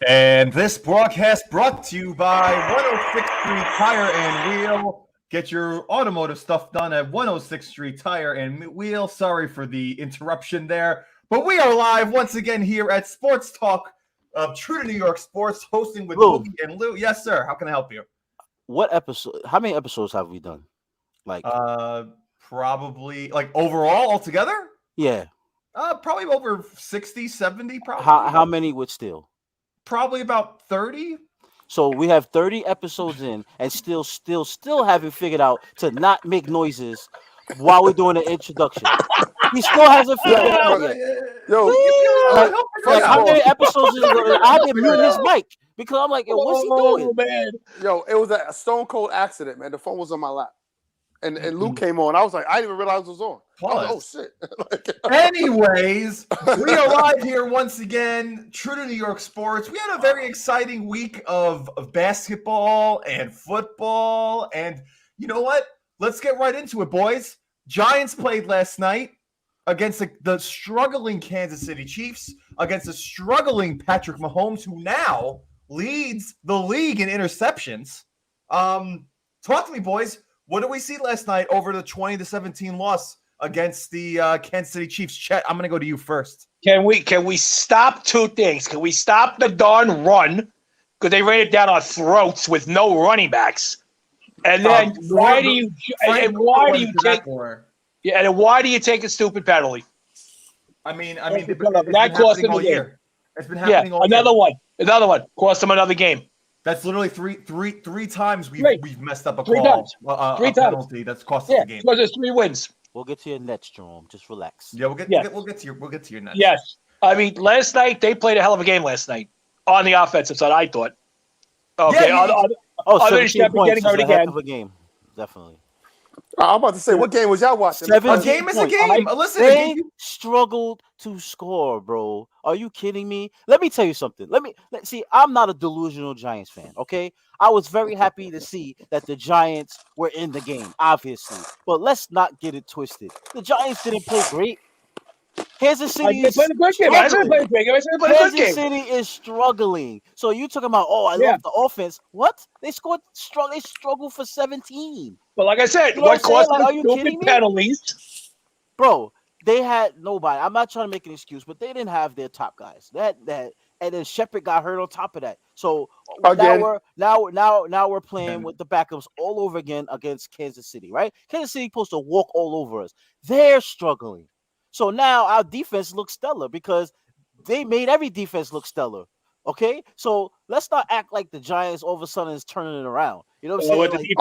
And this broadcast brought to you by 106th Street Tire and Wheel. Get your automotive stuff done at 106th Street Tire and Wheel. Sorry for the interruption there. But we are live once again here at Sports Talk of True to New York Sports, hosting with Lou. Boogie and Lou. Yes, sir. How can I help you? What episode? How many episodes have we done? Like, Probably, like, overall, altogether? yeah. Probably over 60, 70, probably. How many with Steele? Probably about 30. So we have 30 episodes in, and still haven't figured out to not make noises while we're doing the introduction. He still hasn't figured it out yet. How many episodes is it? I had to mute his mic because I'm like, yo, what's he doing? Man. Yo, it was a stone cold accident, man. The phone was on my lap. And Luke came on. I was like, I didn't even realize it was on. I was like, oh, shit. Anyways, we are live here once again. True to New York Sports. We had a very exciting week of basketball and football. And you know what? Let's get right into it, boys. Giants played last night against the struggling Kansas City Chiefs, against the struggling Patrick Mahomes, who now leads the league in interceptions. Talk to me, boys. What did we see last night over the 20-17 loss against the Kansas City Chiefs? Chet, I'm going to go to you first. Can we stop two things? Can we stop the darn run because they ran it down our throats with no running backs? And then why do you take a stupid penalty? I mean, that cost them all a year. It's been happening all year. One. Another one cost them another game. That's literally three times we've messed up a call. Three penalty that's cost us the game. So there's 3 wins. We'll get to your nets, Jerome. Just relax. Yeah, we'll get to your nets. Yes. I mean, last night they played a hell of a game last night on the offensive side, I thought. Okay. Yeah, other than Shep getting hurt again. Of a game. Definitely. I'm about to say, what game was y'all watching? A game is a game. Listen, they struggled to score, bro. Are you kidding me? Let me tell you something. Let's see. I'm not a delusional Giants fan, okay? I was very happy to see that the Giants were in the game, obviously. But let's not get it twisted. The Giants didn't play great. Kansas City is struggling. So you talking about, I love the offense. What? They struggled for 17. But like I said, what cost them stupid penalties? Bro, they had nobody. I'm not trying to make an excuse, but they didn't have their top guys. That and then Shepard got hurt on top of that. So now we're playing with the backups all over again against Kansas City, right? Kansas City supposed to walk all over us. They're struggling. So now our defense looks stellar because they made every defense look stellar. Okay, so let's not act like the Giants all of a sudden is turning it around. You know what I'm saying?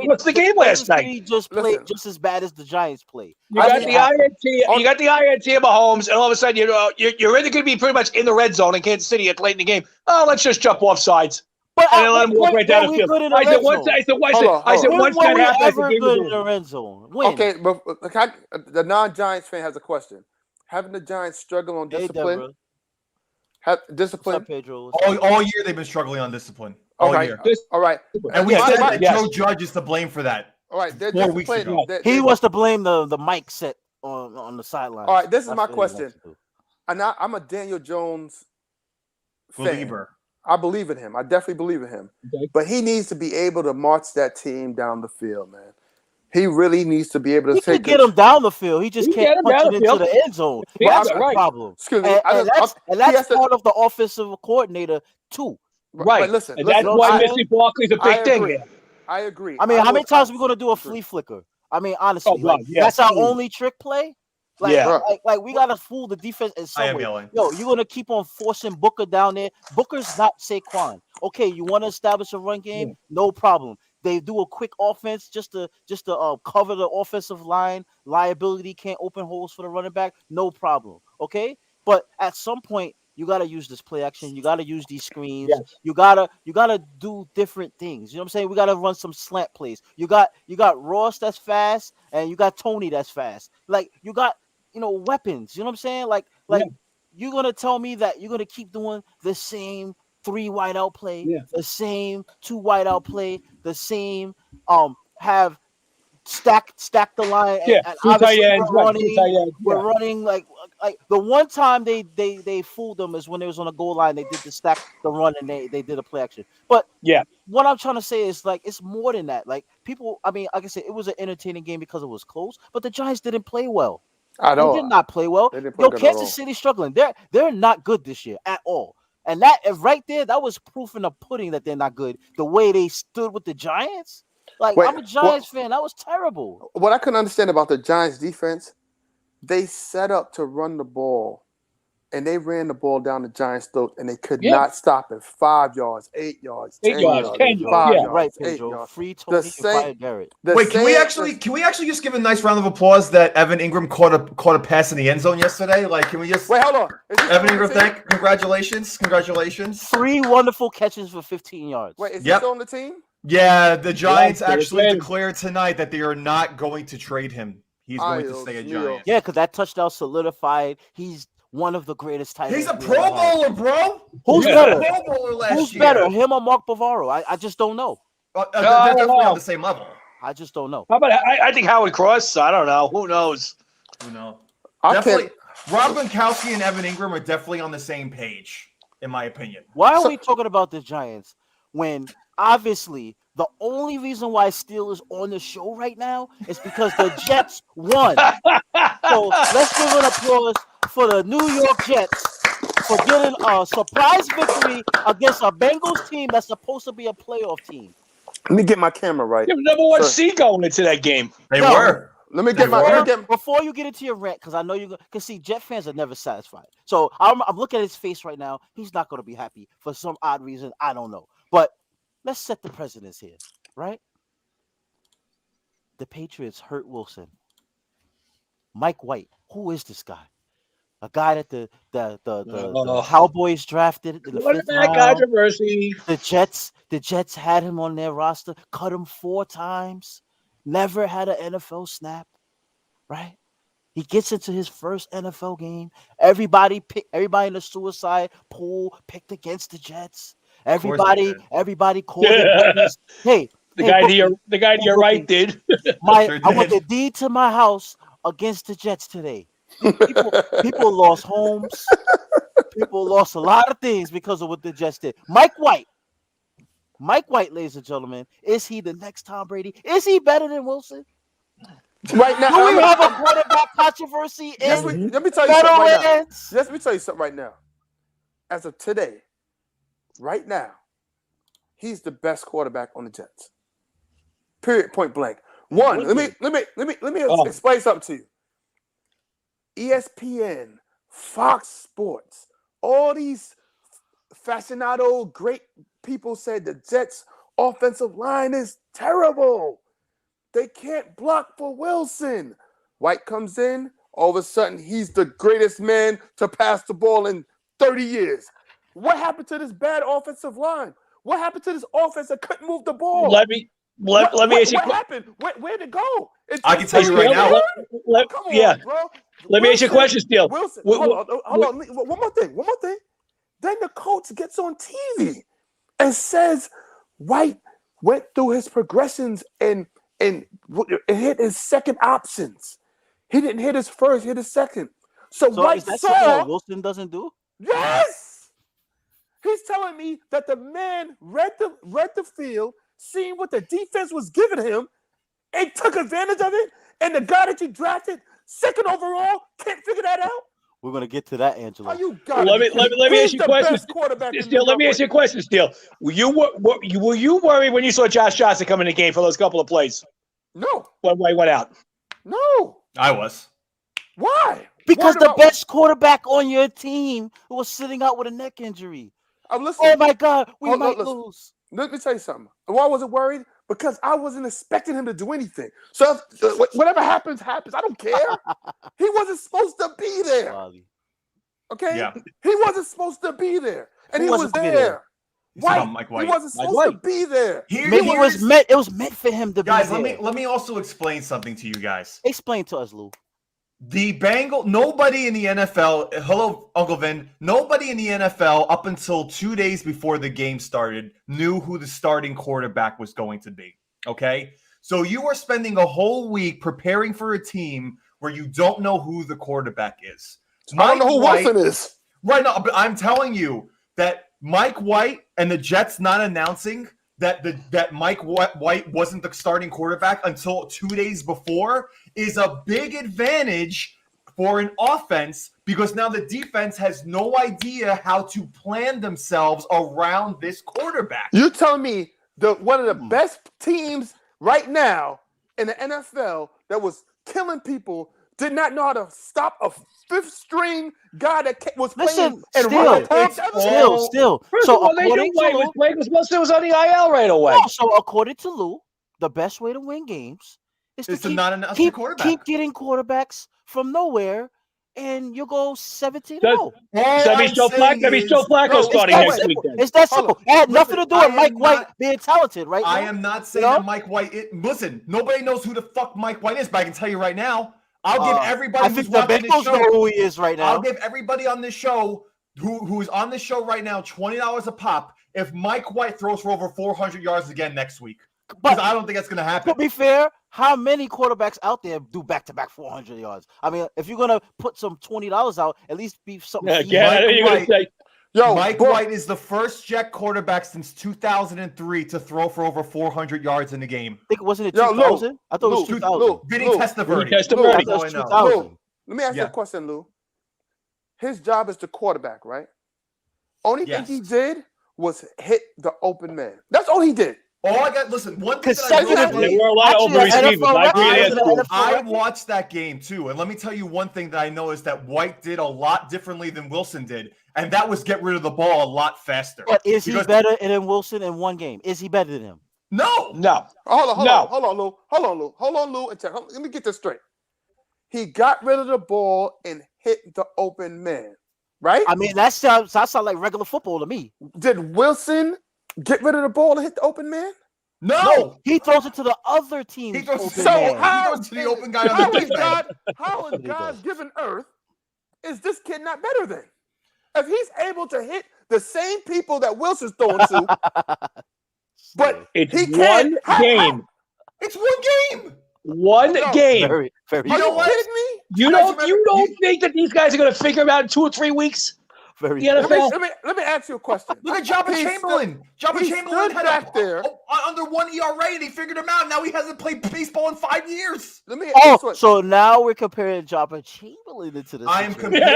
What's the game last night? Just played just as bad as the Giants played. You got the INT of Mahomes, and all of a sudden you're either going to be pretty much in the red zone in Kansas City at late in the game. Oh, let's just jump off sides. But and let him walk right down the field. I said once that happens, the game in the red zone. Okay, but the non-Giants fan has a question. Haven't the Giants struggled on discipline? Discipline? Up, Pedro? All year they've been struggling on discipline. All year. All right. And we said that Joe Judge is to blame for that. All right. 4 weeks ago. He was to blame the mic set on the sideline. All right. This is my question. I'm a Daniel Jones believer. I believe in him. I definitely believe in him. Okay. But he needs to be able to march that team down the field, man. He really needs to be able to take get him down the field. He just can't punch it into the end zone. That's the problem. Excuse me. And that's part of the offensive coordinator, too. Right. But listen, that's why Missy Barkley's a big thing. I agree. I mean, how many times are we going to do a flea flicker? I mean, honestly, that's our only trick play? Like we gotta fool the defense in some way. Yo, you're gonna keep on forcing Booker down there. Booker's not Saquon. Okay, you want to establish a run game? Yeah. No problem. They do a quick offense just to cover the offensive line. Liability can't open holes for the running back. No problem. Okay, but at some point you gotta use this play action. You gotta use these screens. Yes. You gotta do different things. You know what I'm saying? We gotta run some slant plays. You got Ross that's fast, and you got Tony that's fast. Like you got weapons. You know what I'm saying? Like you're gonna tell me that you're gonna keep doing the same 3 wide out play, the same 2 wide out play, the same have stack the line. Yeah, and we're running like like the one time they fooled them is when they was on the goal line. They did the run, and they did a play action. But what I'm trying to say is like it's more than that. Like people, I mean, like I said, it was an entertaining game because it was close. But the Giants didn't play well. They did not play well. Kansas City struggling. They're not good this year at all. And that right there, that was proof in the pudding that they're not good. The way they stood with the Giants. Like, I'm a Giants fan. That was terrible. What I couldn't understand about the Giants defense, they set up to run the ball, and they ran the ball down the Giants' throat, and they could not stop it. 5 yards, 8 yards, 10 yards, 5 yards, right, 8 Pedro. yards. Free Tony and fire Garrett. Wait, can we actually just give a nice round of applause that Evan Ingram caught a pass in the end zone yesterday? Like, can we just wait? Hold on, Evan Ingram, congratulations. 3 wonderful catches for 15 yards. Wait, is he still on the team? Yeah, the Giants actually declared tonight that they are not going to trade him. He's going to stay a Giant. Yeah, because that touchdown solidified. He's one of the greatest tight ends. He's a Pro Bowler, bro. Who's better? Pro Bowler last Who's year. better, him or Mark Bavaro? I just don't know. They're definitely on the same level. I just don't know. How about I think Howard Cross? I don't know. Who knows? Definitely, Rob Gronkowski and Evan Ingram are definitely on the same page, in my opinion. Why are we talking about the Giants when obviously the only reason why Steele is on the show right now is because the Jets won. So let's give an applause for the New York Jets for getting a surprise victory against a Bengals team that's supposed to be a playoff team. Let me get my camera right. They were number 1 seed going into that game. They were. Let me get before you get into your rant, because I know you can see Jet fans are never satisfied. So I'm looking at his face right now. He's not going to be happy for some odd reason. I don't know. But let's set the precedence here, right? The Patriots hurt Wilson. Mike White, who is this guy? A guy that the Cowboys drafted in the 5th round. Controversy. The Jets had him on their roster, cut him 4 times, never had an NFL snap, right? He gets into his first NFL game. Everybody in the suicide pool picked against the Jets. Everybody called it. Hey, the guy to your right did. I went the deed to my house against the Jets today. People lost homes. People lost a lot of things because of what the Jets did. Mike White, ladies and gentlemen, is he the next Tom Brady? Is he better than Wilson? Right now, do we have a quarterback controversy? Let me tell you something right now. Let me tell you something right now. As of today, right now, he's the best quarterback on the Jets. Period. Point blank. One. Let me explain something to you. ESPN, Fox Sports, all these aficionado great people said the Jets' offensive line is terrible. They can't block for Wilson. White comes in, all of a sudden he's the greatest man to pass the ball in 30 years. What happened to this bad offensive line? What happened to this offense that couldn't move the ball? Let me ask you. What happened? Where'd it go? I can tell you right now. Come on, bro. Let me ask you a question, Steele. Wilson, hold on. One more thing. Then the coach gets on TV and says White went through his progressions and hit his second options. He didn't hit his first, hit his second. So White saw what Wilson doesn't do. Yes, he's telling me that the man read the field, seen what the defense was giving him, and took advantage of it. And the guy that you drafted second overall can't figure that out. We're gonna get to that, Angelo. Let me ask you a question. Steele, let me ask you a question, Steele. Were you worried when you saw Josh Johnson come in the game for those couple of plays? No. When White went out? No. I was. Why? Because the best quarterback on your team was sitting out with a neck injury. Oh my God, we might lose. Let me tell you something. Why was I worried? Because I wasn't expecting him to do anything. So whatever happens. I don't care. He wasn't supposed to be there. Okay? Yeah. He wasn't supposed to be there. And he was there. Mike White. He wasn't supposed to be there. It was meant for him to be there. Guys, let me also explain something to you guys. Explain to us, Lou. Nobody in the NFL, hello, Uncle Vin, nobody in the NFL up until 2 days before the game started knew who the starting quarterback was going to be, okay? So you are spending a whole week preparing for a team where you don't know who the quarterback is. I don't know who Wilson is. Right now, but I'm telling you that Mike White and the Jets not announcing that Mike White wasn't the starting quarterback until 2 days before is a big advantage for an offense, because now the defense has no idea how to plan themselves around this quarterback. You're telling me one of the best teams right now in the NFL that was killing people did not know how to stop a fifth-string guy that was playing and running Still. First of all, they knew White was playing because Wilson was on the IL right away. So according to Lou, the best way to win games is to keep getting quarterbacks from nowhere, and you'll go 17-0. That means Joe Flacco starting next week. It's that simple. It had nothing to do with Mike White being talented, right? I am not saying that Mike White. Listen, nobody knows who the fuck Mike White is, but I can tell you right now. I'll give everybody who's watching this show know who he is right now. I'll give everybody on this show who's on this show right now $20 a pop if Mike White throws for over 400 yards again next week. Because I don't think that's going to happen. To be fair, how many quarterbacks out there do back-to-back 400 yards? I mean, if you're going to put some $20 out, at least be something. Mike White is the first Jet quarterback since 2003 to throw for over 400 yards in a game. I think wasn't it 2000? I thought it was 2000. Vinny Testaverde. Let me ask you a question, Lou. His job is the quarterback, right? Only thing he did was hit the open man. That's all he did. All I got, listen, one thing there were a lot of open receivers. I watched that game too, and let me tell you one thing that I know is that White did a lot differently than Wilson did, and that was get rid of the ball a lot faster. But is he better than Wilson in one game? Is he better than him? No. Hold on, Lou. Let me get this straight. He got rid of the ball and hit the open man, right? I mean, that sounds like regular football to me. Did Wilson get rid of the ball and hit the open man? No, he throws it to the other team. He throws to the open guy on the defense. How in God's given earth is this kid not better than? If he's able to hit the same people that Wilson's throwing to, but it's he can't. One game. It's one game. One game. Are you kidding me? You don't think that these guys are going to figure him out in 2 or 3 weeks? Let me ask you a question. Look at Jabba Chamberlain. Jabba Chamberlain had back there under 1 ERA, and he figured him out. Now he hasn't played baseball in 5 years. So now we're comparing Jabba Chamberlain into this. I am comparing.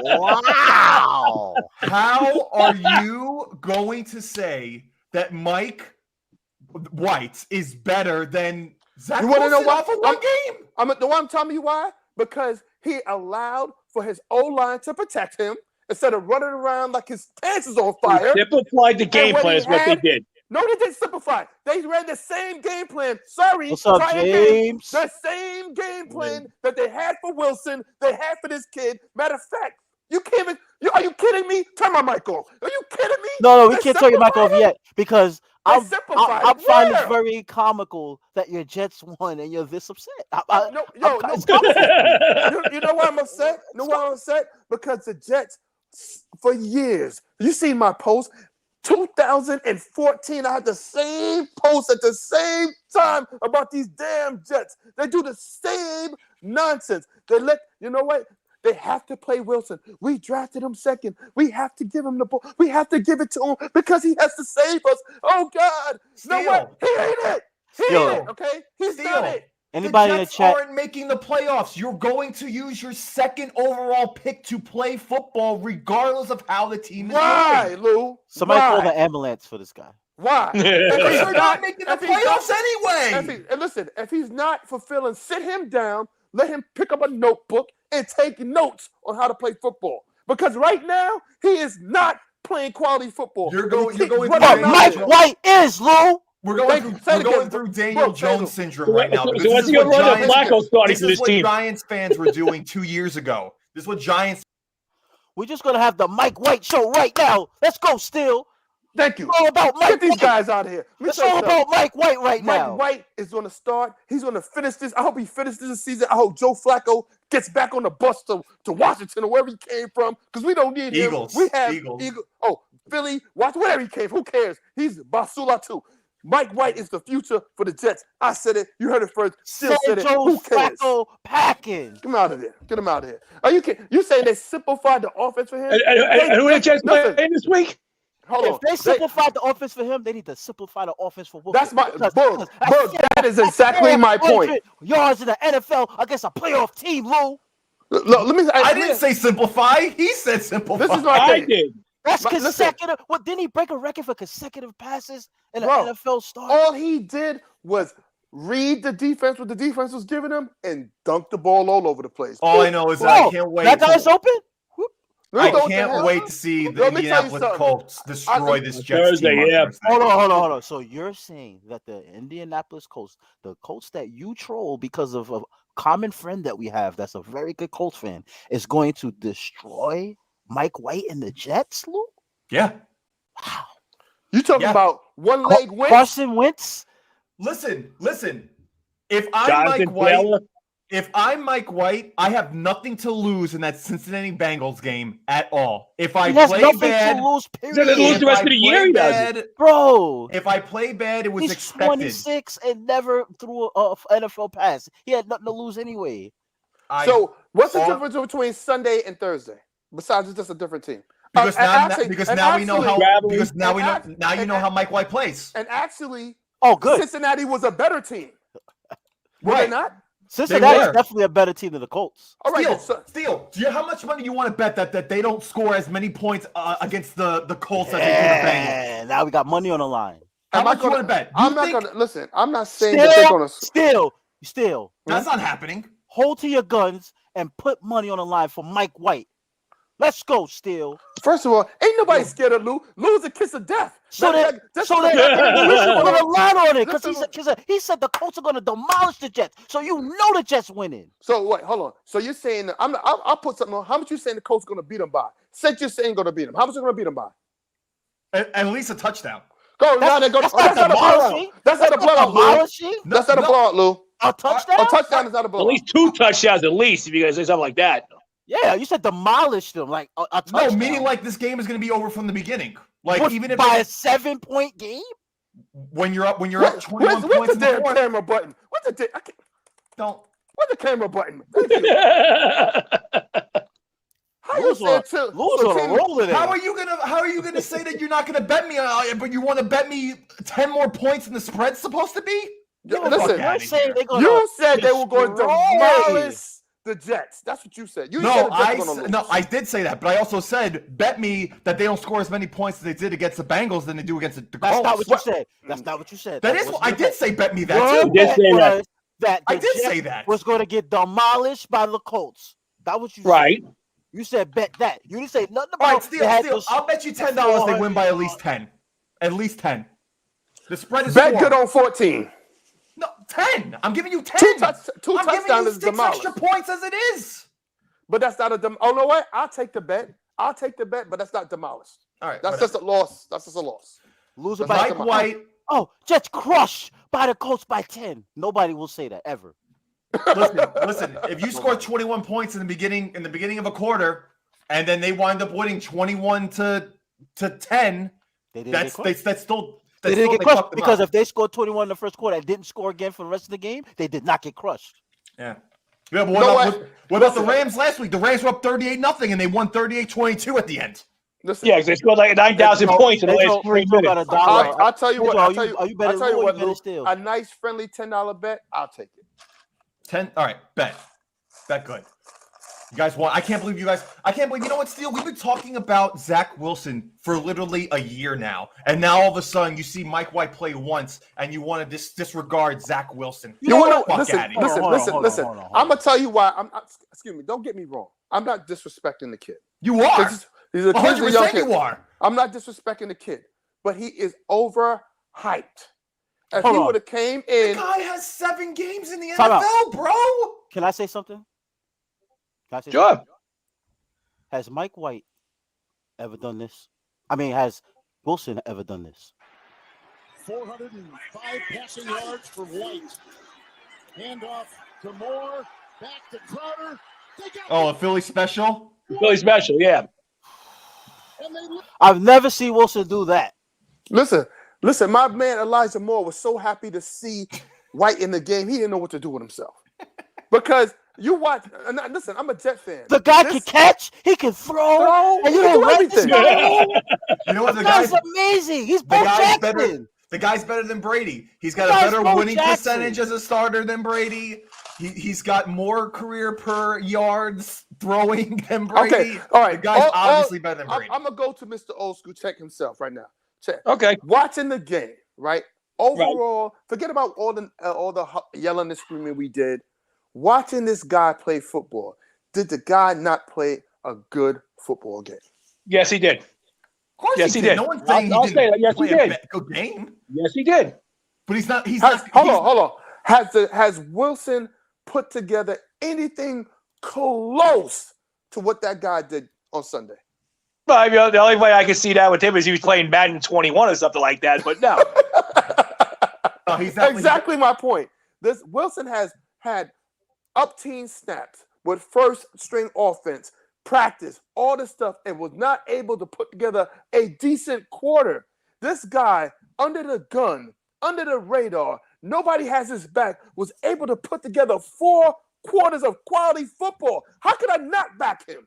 Wow. How are you going to say that Mike White is better than Zach Wilson? You want to know why? For one game. I'm telling you why. Because he allowed for his O-line to protect him instead of running around like his pants is on fire. They simplified the game plan is what they did. No, they didn't simplify. They ran the same game plan. Sorry. What's up, James? The same game plan that they had for Wilson, they had for this kid. Matter of fact, are you kidding me? Turn my mic off. Are you kidding me? No, we can't turn your mic off yet because I'm finding it very comical that your Jets won and you're this upset. You know why I'm upset? Because the Jets, for years, you seen my post, 2014, I had the same post at the same time about these damn Jets. They do the same nonsense. You know what? They have to play Wilson. We drafted him second. We have to give him the ball. We have to give it to him because he has to save us. Oh, God. Steele. You know what? He ain't it. He ain't it, okay? He's not it. Anybody the in the Jets chat aren't making the playoffs. You're going to use your second overall pick to play football regardless of how the team is going. Lou? Somebody call the ambulance for this guy. Why? Because you're not making the playoffs anyway. Listen, if he's not fulfilling, sit him down, let him pick up a notebook and take notes on how to play football. Because right now, he is not playing quality football. You're going through Mike White is, Lou. We're going through Daniel Jones syndrome right now. So what's your run of Flacco starting for this team? Giants fans were doing 2 years ago. This is what Giants. We're just going to have the Mike White show right now. Let's go, Steele. Thank you. It's all about Mike Get these guys out of here. It's all about Mike White now. Mike White is going to start. He's going to finish this. I hope he finishes this season. I hope Joe Flacco gets back on the bus to Washington or wherever he came from because we don't need Eagles. him. We have Eagles. Oh, Philly, wherever he came from. Who cares? He's Basula too. Mike White is the future for the Jets. I said it. You heard it first. Still said it. Who cares? Packing. Get him out of there. Get him out of here. Are you saying they simplified the offense for him? And who are the Jets playing this week? Hold on. If they simplified the offense for him, they need to simplify the offense for Boogie. That's my Bug. That is exactly my point. Yards in the NFL against a playoff team, Lou. Look, I didn't say simplify. He said simplify. This is my thing. I did. That's consecutive. What didn't he break a record for consecutive passes in an NFL start? All he did was read the defense, what the defense was giving him, and dunk the ball all over the place. All I know is that I can't wait. That guy's open. I can't wait to see the Indianapolis Colts destroy this Jets team. Hold on. So you're saying that the Indianapolis Colts, the Colts that you troll because of a common friend that we have that's a very good Colts fan, is going to destroy Mike White and the Jets, Lou? Yeah. Wow. You talking about one leg Wentz? Carson Wentz? Listen. If I'm Mike White, I have nothing to lose in that Cincinnati Bengals game at all. If I play bad, to lose, period. He's gonna lose the rest of the year. He does, bro. If I play bad, it was He's expected. 26 and never threw a NFL pass. He had nothing to lose anyway. So what's the difference between Sunday and Thursday? Besides, it's just a different team. Because now we know how Mike White plays. And actually, good. Cincinnati was a better team. Were they not? Cincinnati is definitely a better team than the Colts. All right, Steele, how much money do you want to bet that they don't score as many points against the Colts as they do the Bengals? Now we got money on the line. How much you want to bet? I'm not going to listen. I'm not saying that they're going to Steele. That's not happening. Hold to your guns and put money on the line for Mike White. Let's go, Steele. First of all, ain't nobody scared of Lou. Lou's a kiss of death. So they put a line on it because he said the Colts are going to demolish the Jets. So you know the Jets winning. So wait, hold on. So you're saying I'll put something on. How much you saying the Colts are going to beat them by? Since you're saying going to beat them, how much are going to beat them by? At least a touchdown. That's not a blowout. That's not a blowout, Lou. That's not a blowout, Lou. A touchdown? A touchdown is not a blowout. At least 2 touchdowns, at least, if you guys say something like that. Yeah, you said demolish them like a touchdown. No, meaning like this game is going to be over from the beginning. Like even if by a 7-point game. When you're up 21 points. What's the damn camera button? What's the camera button? How are you gonna say that you're not gonna bet me, but you want to bet me 10 more points than the spread's supposed to be? Listen, you said they were going to demolish the Jets. That's what you said. I did say that, but I also said bet me that they don't score as many points as they did against the Bengals than they do against the Colts. That's not what you said. That's not what you said. That is what I did say. Bet me that too. I did say that was going to get demolished by the Colts. That was you said. You said bet that. You didn't say nothing about. All right, Steele. I'll bet you $10 they win by at least 10. At least 10. The spread is bet good on 14. No, 10. I'm giving you 10. Two touchdowns is demolished. Extra points as it is. But that's not a oh no what? I'll take the bet, but that's not demolished. All right. That's just a loss. That's just a loss. Loser by Mike White. Oh, Jets crushed by the Colts by 10. Nobody will say that ever. Listen. If you score 21 points in the beginning of a quarter, and then they wind up winning 21 to 10, that's still. They didn't get crushed because if they scored 21 in the first quarter and didn't score again for the rest of the game, they did not get crushed. Yeah. But what about the Rams last week? The Rams were up 38-0, and they won 38-22 at the end. Listen, yeah, because they scored like 9,000 points in the last 3 minutes. I'll tell you what. I'll tell you what. Lou, a nice, friendly $10 bet. I'll take it. 10. All right, bet good. You guys want? I can't believe. You know what, Steele? We've been talking about Zach Wilson for literally a year now, and now all of a sudden you see Mike White play once, and you want to disregard Zach Wilson. Listen. I'm gonna tell you why. Excuse me. Don't get me wrong. I'm not disrespecting the kid. You are. 100% you are. I'm not disrespecting the kid, but he is overhyped. If he would have came in, the guy has 7 games in the NFL, bro. Can I say something? Sure. Has Mike White ever done this? I mean, has Wilson ever done this? 405 passing yards for White. Handoff to Moore. Back to Crowder. A Philly special? Philly special, yeah. I've never seen Wilson do that. Listen, Listen, my man Elijah Moore was so happy to see White in the game. He didn't know what to do with himself. Because you watch, listen, I'm a Jet fan. The guy can catch, he can throw, and you don't like this guy. You know what? The guy's amazing. He's Bo Jackson. The guy's better than Brady. He's got a better winning percentage as a starter than Brady. He's got more career per yards throwing than Brady. Okay, all right. The guy's obviously better than Brady. I'm going to go to Mr. Old School Check himself right now. Check. Okay. Watching the game, right? Overall, forget about all the yelling and screaming we did. Watching this guy play football, did the guy not play a good football game? Yes, he did. Of course he did. No one's saying he didn't play a good game. Yes, he did. But he's not. Hold on. Has Wilson put together anything close to what that guy did on Sunday? Well, the only way I could see that with him is he was playing Madden 21 or something like that. But no. No, he's exactly my point. This Wilson has had up-team snaps with first-string offense, practice, all this stuff, and was not able to put together a decent quarter. This guy, under the gun, under the radar, nobody has his back, was able to put together 4 quarters of quality football. How could I not back him?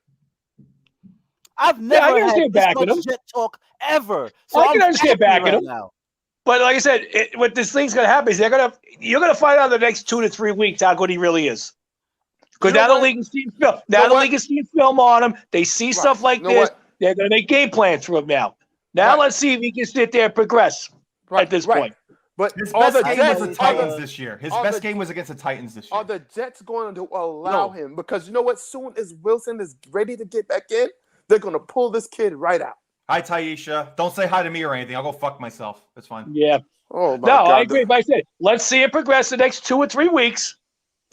I've never had this much Jet talk ever. So I can understand backing him. Now. But like I said, what this thing's going to happen is you're going to find out in the next 2 to 3 weeks how good he really is. Because now the league has seen film. Now the league has seen film on him. They see stuff like this. They're going to make game plans for him now. Now let's see if he can sit there and progress at this point. But his best game was the Titans this year. His best game was against the Titans this year. Are the Jets going to allow him? Because you know what? Soon as Wilson is ready to get back in, they're going to pull this kid right out. Hi, Taisha. Don't say hi to me or anything. I'll go fuck myself. That's fine. Yeah. Oh, my God. I agree. But I said, let's see it progress the next 2 or 3 weeks.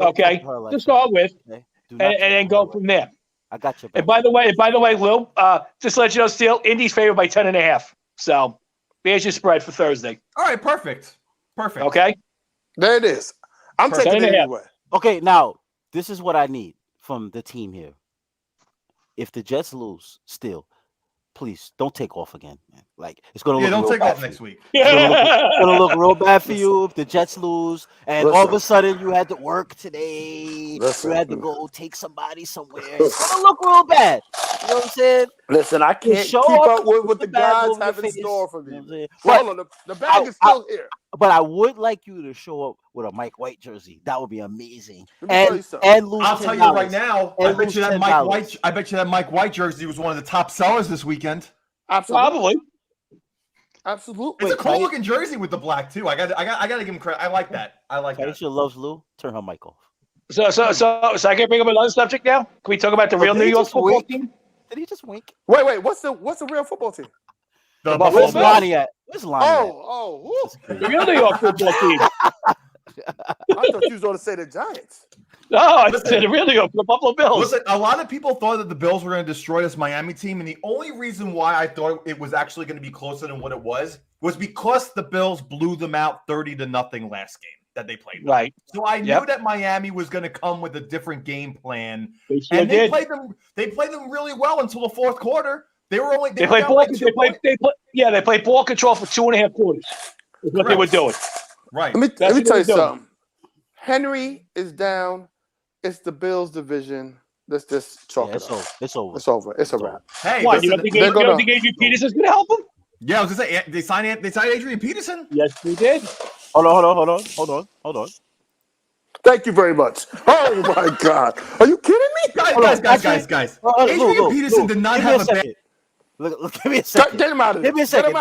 Okay. To start with. Okay. And then go from there. I got you. And by the way, Lou, just to let you know, Steele, Indy's favored by 10.5. So there's your spread for Thursday. All right, perfect. Okay. There it is. I'm taking it anyway. Okay, now this is what I need from the team here. If the Jets lose, still, please don't take off again, man. Like it's gonna look don't take off next week. It's gonna look real bad for you if the Jets lose, and all of a sudden you had to work today. You had to go take somebody somewhere. It's gonna look real bad. You know what I'm saying? Listen, I can't keep up with what the guys have in store for me. Hold on, the bag is still here. But I would like you to show up with a Mike White jersey. That would be amazing. And lose I'll tell you right now. I bet you that Mike White jersey was one of the top sellers this weekend. Absolutely. Absolutely. It's a cool looking jersey with the black too. I got to give him credit. I like that. Taisha loves Lou. Turn her mic off. So I can bring up another subject now. Can we talk about the real New York football team? Did he just wink? Wait. What's the real football team? The Buffalo Bills. Lonnie at? Where's Lonnie at? The real New York football team. I thought you was going to say the Giants. No, I said the real New York, the Buffalo Bills. Listen, a lot of people thought that the Bills were going to destroy this Miami team, and the only reason why I thought it was actually going to be closer than what it was because the Bills blew them out 30-0 last game that they played. Right. So I knew that Miami was going to come with a different game plan, they played them. They played them really well until the fourth quarter. They played ball control for 2.5 quarters. Is what they were doing. Right. Let me tell you something. Henry is down. It's the Bills division. Let's just chalk it up. It's over. It's a wrap. Hey, what? You don't think Adrian Peterson's going to help him? Yeah, I was going to say they signed Adrian Peterson. Yes, they did. Hold on. Thank you very much. Oh my God, are you kidding me? Guys. Adrian Peterson did not have a bad. Look, give me a second. Get him out of there. Give me a second.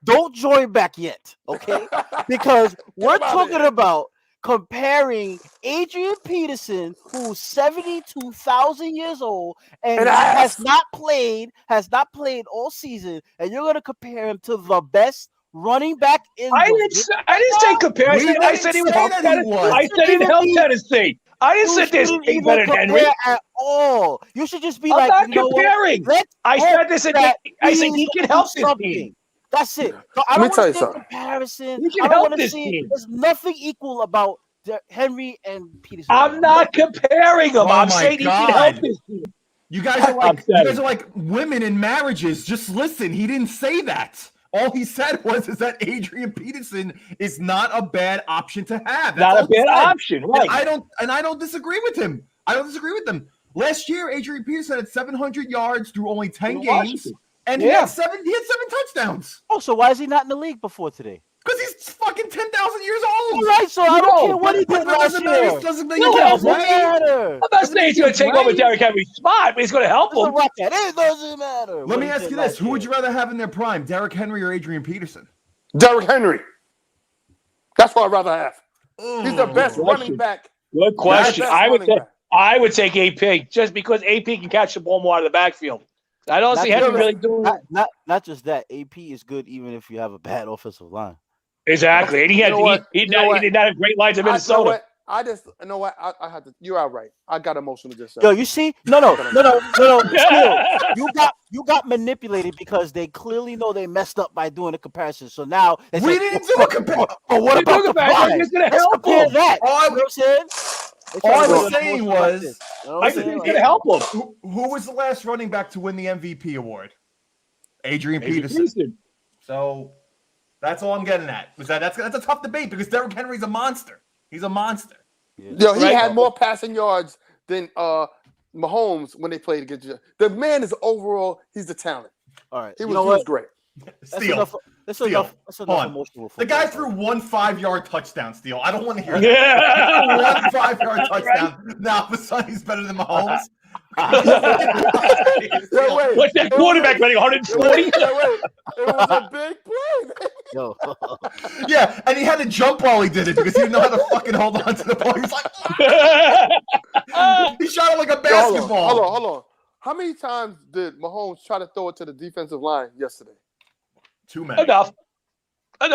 Don't join back yet, okay? Because we're talking about comparing Adrian Peterson, who's 72,000 years old and has not played all season, and you're going to compare him to the best running back in. I didn't say compare. I said he was help Tennessee. I said he help Tennessee. I didn't say this thing better than Henry at all. You should just be I'm like, not comparing. I said this. I said he can help this team. That's it. So I don't want to see a comparison. I don't want to see. There's nothing equal about Henry and Peterson. I'm not comparing them. I'm saying he can help this team. You guys are like women in marriages. Just listen. He didn't say that. All he said was that Adrian Peterson is not a bad option to have. That's not a bad option, right? And I don't disagree with him. Last year, Adrian Peterson had 700 yards through only 10 games, and he had seven touchdowns. Oh, so why is he not in the league before today? Because he's fucking 10,000 years old. Right, so I don't care what he did last year. It doesn't matter. I'm not saying he's going to take over Derrick Henry's spot, but he's going to help him. It doesn't matter. Let me ask you this. Who would you rather have in their prime, Derrick Henry or Adrian Peterson? Derrick Henry. That's what I'd rather have. He's the best running back. Good question. I would take AP just because AP can catch the ball more out of the backfield. I don't see Henry really doing not just that. AP is good even if you have a bad offensive line. Exactly. And he did not have great lines in Minnesota. I had to. You are right. I got emotional just. Yo, you see? No. Still, you got manipulated because they clearly know they messed up by doing a comparison. So now we didn't do a comparison. Oh, what about the prime? It's going to help him. That. All I was saying was, I think it's going to help him. Who was the last running back to win the MVP award? Adrian Peterson. So that's all I'm getting at. That's a tough debate because Derrick Henry's a monster. He's a monster. Yo, he had more passing yards than Mahomes when they played against you. The man is overall, he's the talent. All right. He was great. Steele. That's enough emotional. The guy threw 1 5-yard touchdown, Steele. I don't want to hear that. 1 5-yard touchdown. Right. Now, all of a sudden, he's better than Mahomes. What's that quarterback running 140? It was a big play. Yo. Yeah, and he had to jump while he did it because he didn't know how to fucking hold on to the ball. He was like, he shot it like a basketball. Hold on. How many times did Mahomes try to throw it to the defensive line yesterday? Too many. Enough. And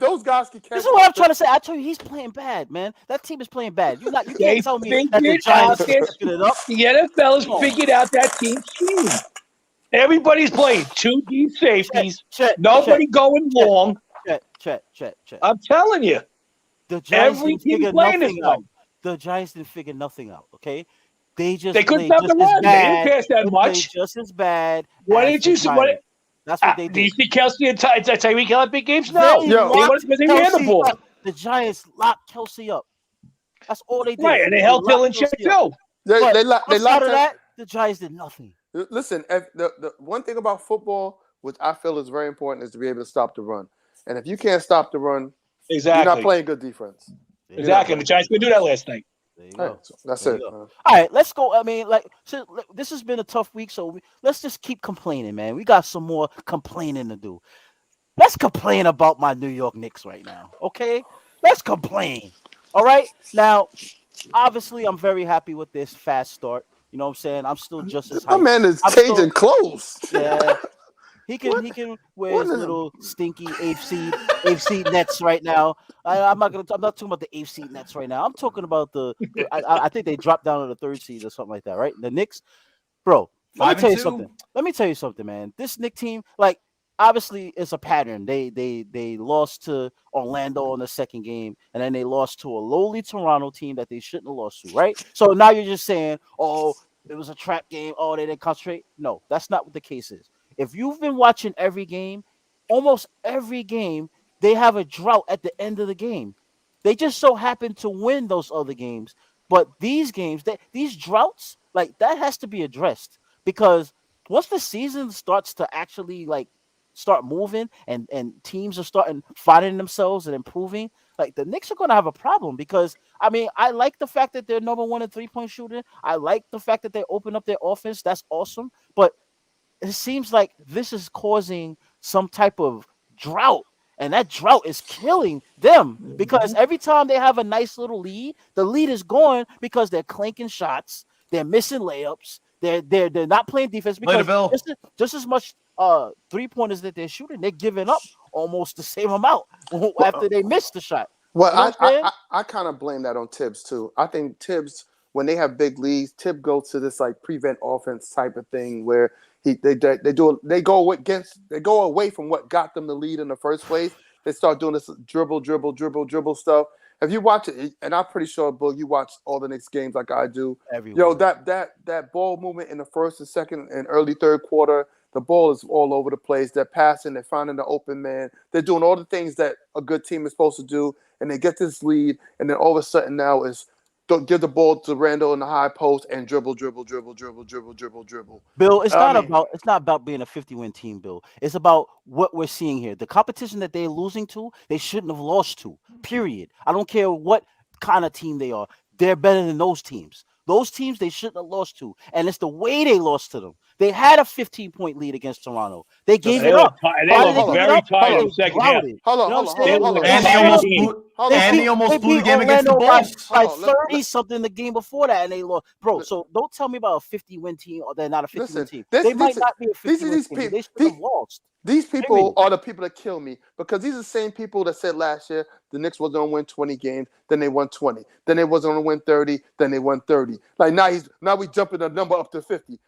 those guys can catch. This is what I'm trying to say. I tell you, he's playing bad, man. That team is playing bad. You can't tell me that the Giants picking it up. The NFL has figured out that team scheme. Everybody's playing 2 deep safeties. Nobody going long. Chet. I'm telling you. The Giants didn't figure nothing out. The Giants didn't figure nothing out, okay? They couldn't stop the run. They didn't pass that much. Just as bad. Why didn't you see what? That's what they did. Do you see Kelsey and Tyreek Hill at big games? No. They ran the ball. The Giants locked Kelsey up. That's all they did. Right, and they held Hill in check too. They locked that. The Giants did nothing. Listen, the one thing about football, which I feel is very important, is to be able to stop the run. And if you can't stop the run, you're not playing good defense. Exactly. The Giants couldn't do that last night. There you go. That's it. All right, let's go. I mean, this has been a tough week, so let's just keep complaining, man. We got some more complaining to do. Let's complain about my New York Knicks right now, okay? Let's complain. All right? Now, obviously, I'm very happy with this fast start. You know what I'm saying? I'm still just as hyped. My man is changing clothes. Yeah. He can wear his little stinky eighth seed nets right now. I'm not talking about the eighth seed nets right now. I'm talking about I think they dropped down to the 3rd seed or something like that, right? The Knicks, bro. Let me tell you something, man. This Knicks team, obviously, it's a pattern. They lost to Orlando in the second game, and then they lost to a lowly Toronto team that they shouldn't have lost to, right? So now you're just saying, oh, it was a trap game. Oh, they didn't concentrate. No, that's not what the case is. If you've been watching every game, almost every game, they have a drought at the end of the game. They just so happen to win those other games. But these games, these droughts, that has to be addressed. Because once the season starts to actually, start moving and teams are starting finding themselves and improving, the Knicks are going to have a problem. Because, I like the fact that they're number 1 in three-point shooting. I like the fact that they open up their offense. That's awesome. But it seems like this is causing some type of drought, and that drought is killing them because every time they have a nice little lead, the lead is gone because they're clanking shots, they're missing layups, they're not playing defense because just as much 3-pointers that they're shooting, they're giving up almost the same amount after they miss the shot. Well, I kind of blame that on Tibbs too. I think Tibbs, when they have big leads, Tibbs goes to this prevent offense type of thing where they go away from what got them the lead in the first place. They start doing this dribble stuff. If you watch it, and I'm pretty sure, Boog, you watch all the Knicks games like I do. Everywhere. Yo, that ball movement in the first and second and early third quarter, The ball is all over the place. They're passing. They're finding the open man. They're doing all the things that a good team is supposed to do, and they get this lead, and then all of a sudden now is don't give the ball to Randall in the high post and dribble. Bill, it's not about being a 50-win team, Bill. It's about what we're seeing here. The competition that they're losing to, they shouldn't have lost to. Period. I don't care what kind of team they are. They're better than those teams. Those teams they shouldn't have lost to, and it's the way they lost to them. They had a 15-point lead against Toronto. They gave it up. They looked very tired in the second half. Hold on. And they almost blew the game against the Bulls. By 30-something the game before that, and they lost. Bro, so don't tell me about a 50-win team or they're not a 50-win team. They might not be a 50-win team. They should have lost. These people are the people that kill me because these are the same people that said last year the Knicks was going to win 20 games, then they won 20. Then they was going to win 30, then they won 30. Like now we jumping the number up to 50.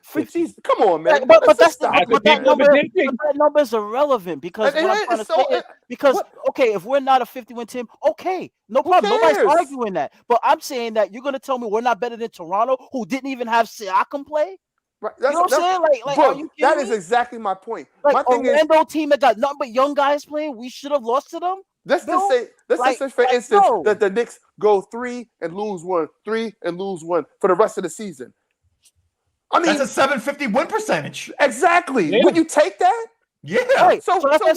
Come on, man. But that number is irrelevant because what I'm trying to say is because if we're not a 50-win team, okay, no problem. Nobody's arguing that. But I'm saying that you're going to tell me we're not better than Toronto, who didn't even have Siakam play? Right. You know what I'm saying? Like bro, are you kidding that me? is exactly my point. Like my thing Orlando team that got nothing but young guys playing, we should have lost to them. Let's just say, for instance, that the Knicks go 3 and lose 1, 3 and lose 1 for the rest of the season. I mean, that's a 750 win percentage. Exactly. Yeah. Would you take that? Yeah. Right. So what is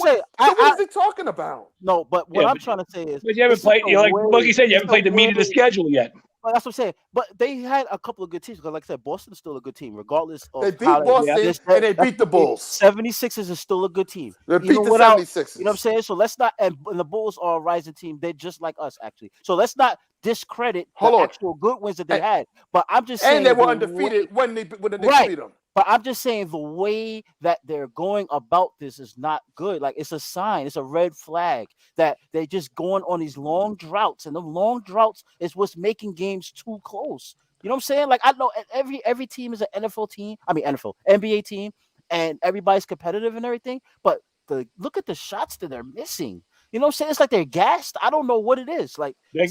he talking about? No, but what I'm trying to say is, but you haven't played. Like Boogie said, you haven't played the meat of the schedule yet. Well, that's what I'm saying. But they had a couple of good teams because, like I said, Boston's still a good team, regardless of they beat Boston and they beat the Bulls. 76ers is still a good team. They beat the 76ers. You know what I'm saying? So let's not. And the Bulls are a rising team. They're just like us, actually. So let's not discredit the actual good wins that they had. But I'm just saying, and they were undefeated when the Knicks beat them. But I'm just saying the way that they're going about this is not good. Like, it's a sign, it's a red flag that they're just going on these long droughts, and the long droughts is what's making games too close. You know what I'm saying? Like, I know every team is an NBA team, and everybody's competitive and everything. But look at the shots that they're missing. You know what I'm saying? It's like they're gassed. I don't know what it is. Like they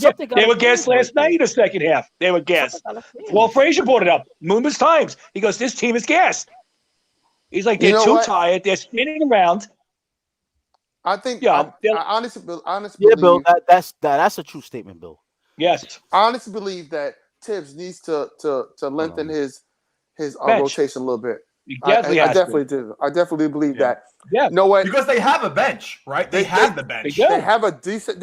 were gassed last night in the second half. They were gassed. Well, Frazier brought it up numerous times. He goes, "This team is gassed." He's like, "They're too tired. They're spinning around." I think. Yeah. I honestly Bill. That's a true statement, Bill. Yes. I honestly believe that Tibbs needs to lengthen his rotation a little bit. I definitely do. I definitely believe that. Yeah. No way. Because they have a bench, right? They have the bench. They have a decent.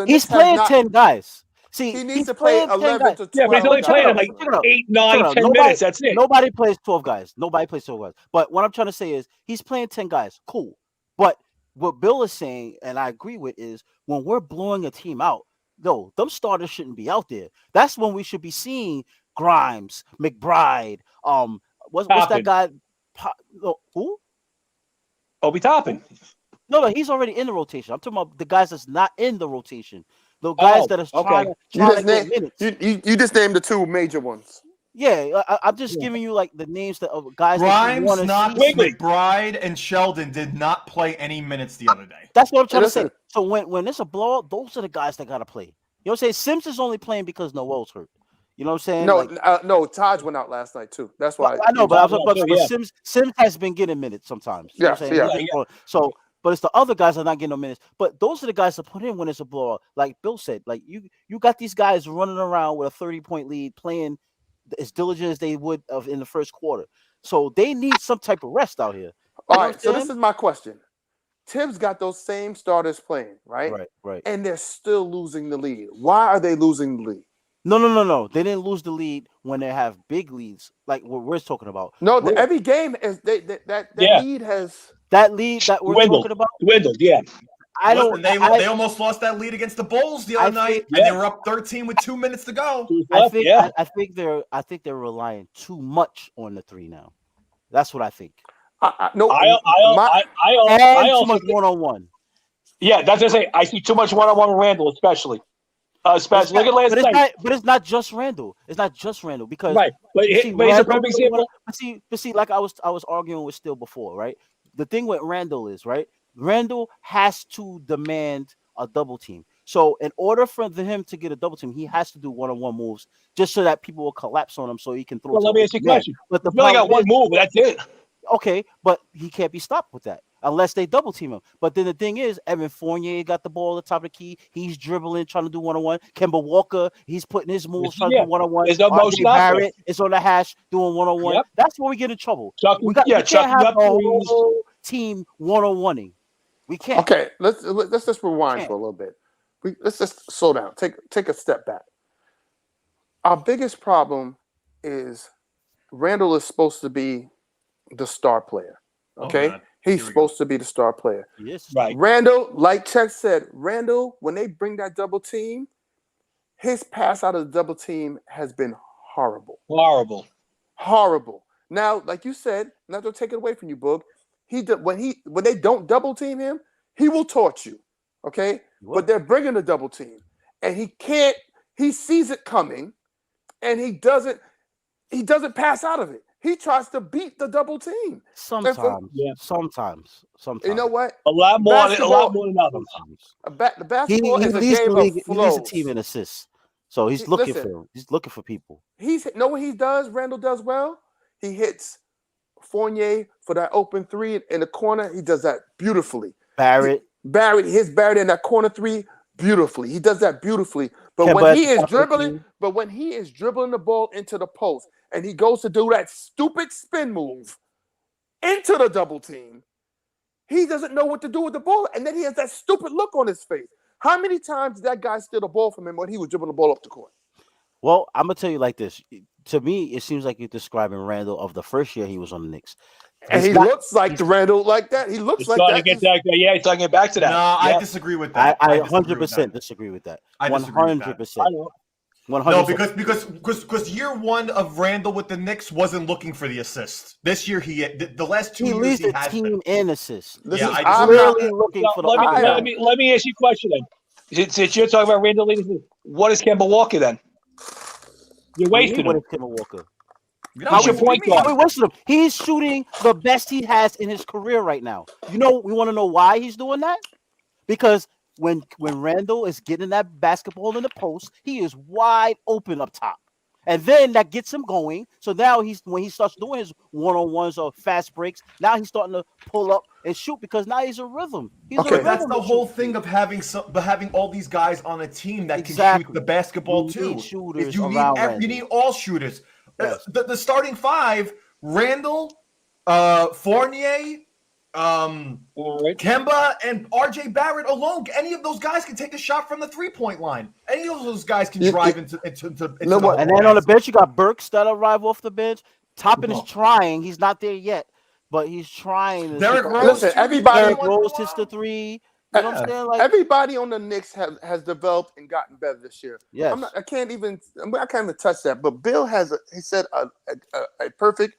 He's playing 10 guys. See, he needs to play 11 to 12. Yeah, but he's only playing like 8, 9, 10 minutes. That's it. Nobody plays 12 guys. But what I'm trying to say is he's playing 10 guys. Cool. But what Bill is saying, and I agree with, is when we're blowing a team out, no, them starters shouldn't be out there. That's when we should be seeing Grimes, McBride, what's that guy? Who? Obi Toppin. No, he's already in the rotation. I'm talking about the guys that's not in the rotation. The guys that are trying to get minutes. You just named the two major ones. Yeah, I'm just giving you like the names of guys. Grimes, McBride, and Sheldon did not play any minutes the other day. That's what I'm trying to say. So when it's a blowout, those are the guys that gotta play. You know what I'm saying? Sims is only playing because Noel's hurt. You know what I'm saying? No, Taj went out last night too. That's why I know, but Sims has been getting minutes sometimes. You know what I'm saying? So, but it's the other guys that are not getting no minutes. But those are the guys that put in when it's a blowout. Like Bill said, like you got these guys running around with a 30-point lead, playing as diligent as they would in the first quarter. So they need some type of rest out here. All right. So this is my question. Tibbs got those same starters playing, right? Right. And they're still losing the lead. Why are they losing the lead? No. They didn't lose the lead when they have big leads, like what we're talking about. No, every game is that lead has that we're talking about dwindled. Yeah, They almost lost that lead against the Bulls the other night, and they were up 13 with 2 minutes to go. I think they're relying too much on the three now. That's what I think. Too much one-on-one. Yeah, that's what I say. I see too much one-on-one with Randall, especially. Look at last night. But it's not just Randall. It's not just Randall because But he's a perfect example. But see, like I was arguing with Steele before, right? The thing with Randall is, right, Randall has to demand a double team. So in order for him to get a double team, he has to do one-on-one moves just so that people will collapse on him so he can throw. Well, let me ask you a question. But you only got one move. That's it. Okay, but he can't be stopped with that unless they double team him. But then the thing is, Evan Fournier got the ball at the top of the key. He's dribbling, trying to do 1-on-1. Kemba Walker, he's putting his moves, trying to do 1-on-1. There's no motion Barrett is on the hash doing 1-on-1. Yep. That's where we get in trouble. We can't have the whole team 1-on-1ing. We can't. Okay, let's just rewind for a little bit. Let's just slow down. Take a step back. Our biggest problem is Randall is supposed to be the star player. Okay? He's supposed to be the star player. Yes. Right. Randall, like Chet said, when they bring that double team, his pass out of the double team has been horrible. Horrible. Now, like you said, not to take it away from you, Boog, when they don't double team him, he will torch you. Okay? But they're bringing the double team. And he sees it coming, and he doesn't pass out of it. He tries to beat the double team. Sometimes. You know what? A lot more than others. The basketball is a game of flows. He leads the team in assists. So he's looking for people. Know what he does? Randall does well. He hits Fournier for that open three in the corner. He does that beautifully. Barrett hits Barrett in that corner three beautifully. He does that beautifully. But when he is dribbling the ball into the post and he goes to do that stupid spin move into the double team, he doesn't know what to do with the ball. And then he has that stupid look on his face. How many times did that guy steal the ball from him when he was dribbling the ball up the court? Well, I'm going to tell you like this. To me, it seems like you're describing Randall of the first year he was on the Knicks. And he looks like the Randall like that. He looks like that. He's trying to get back to that. No, I disagree with that. I 100% disagree with that. 100%. No, because year one of Randall with the Knicks wasn't looking for the assist. This year the last 2 years leads the team in assists. I'm really looking for the. Let me ask you a question then. Since you're talking about Randall leading, what is Kemba Walker then? You're wasting him. What is Kemba Walker? What's your point guard? We're wasting him. He's shooting the best he has in his career right now. We want to know why he's doing that? Because when Randall is getting that basketball in the post, he is wide open up top. And then that gets him going. So now when he starts doing his 1-on-1s or fast breaks, now he's starting to pull up and shoot because now he's a rhythm. That's the whole thing of having all these guys on a team that can shoot the basketball too. You need all shooters. Yes. The starting five: Randall, Fournier, Kemba, and RJ Barrett alone. Any of those guys can take a shot from the 3-point line. Any of those guys can drive into the and then on the bench, you got Burks that arrive off the bench. Toppin is trying. He's not there yet, but he's trying. Derrick Rose. Derrick Rose hits the three. You know what I'm saying? Everybody on the Knicks has developed and gotten better this year. Yes. I can't even touch that. But Bill he said a perfect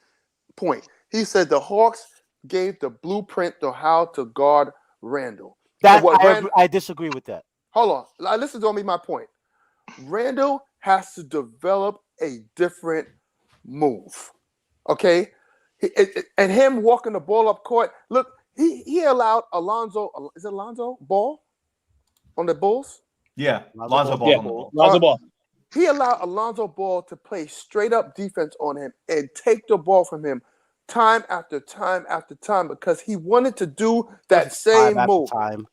point. He said the Hawks gave the blueprint to how to guard Randall. I disagree with that. Hold on. Listen to me. My point. Randall has to develop a different move. Okay, and him walking the ball up court. Look. He allowed Alonzo Ball on the Bulls? Yeah, Lonzo Ball. He allowed Alonzo Ball to play straight up defense on him and take the ball from him time after time after time because he wanted to do that same move.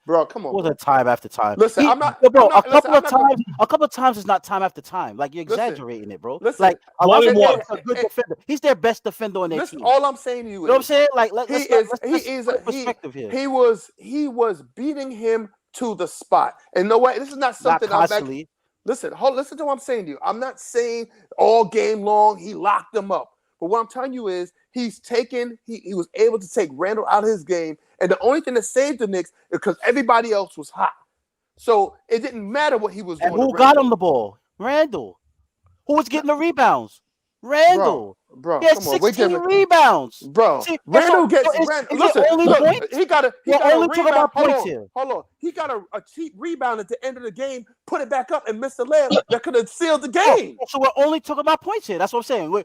Bro, come on. It wasn't time after time. Listen, a couple of times is not time after time. Like you're exaggerating it, bro. Listen, like Alonzo Ball is a good defender. He's their best defender on their team. All I'm saying to you is, you know what I'm saying? Like let's perspective here. He was beating him to the spot. And you know what? This is not something Listen to what I'm saying to you. I'm not saying all game long he locked them up. But what I'm telling you is he was able to take Randall out of his game. And the only thing that saved the Knicks is because everybody else was hot. So it didn't matter what he was doing. And who got him the ball? Randall. Who was getting the rebounds? Randall. Bro, he has 16 rebounds. Bro, See, Randall gets listen, he got a rebound. Hold on. He got a cheap rebound at the end of the game, put it back up and missed the layup that could have sealed the game. So we're only talking about points here. That's what I'm saying.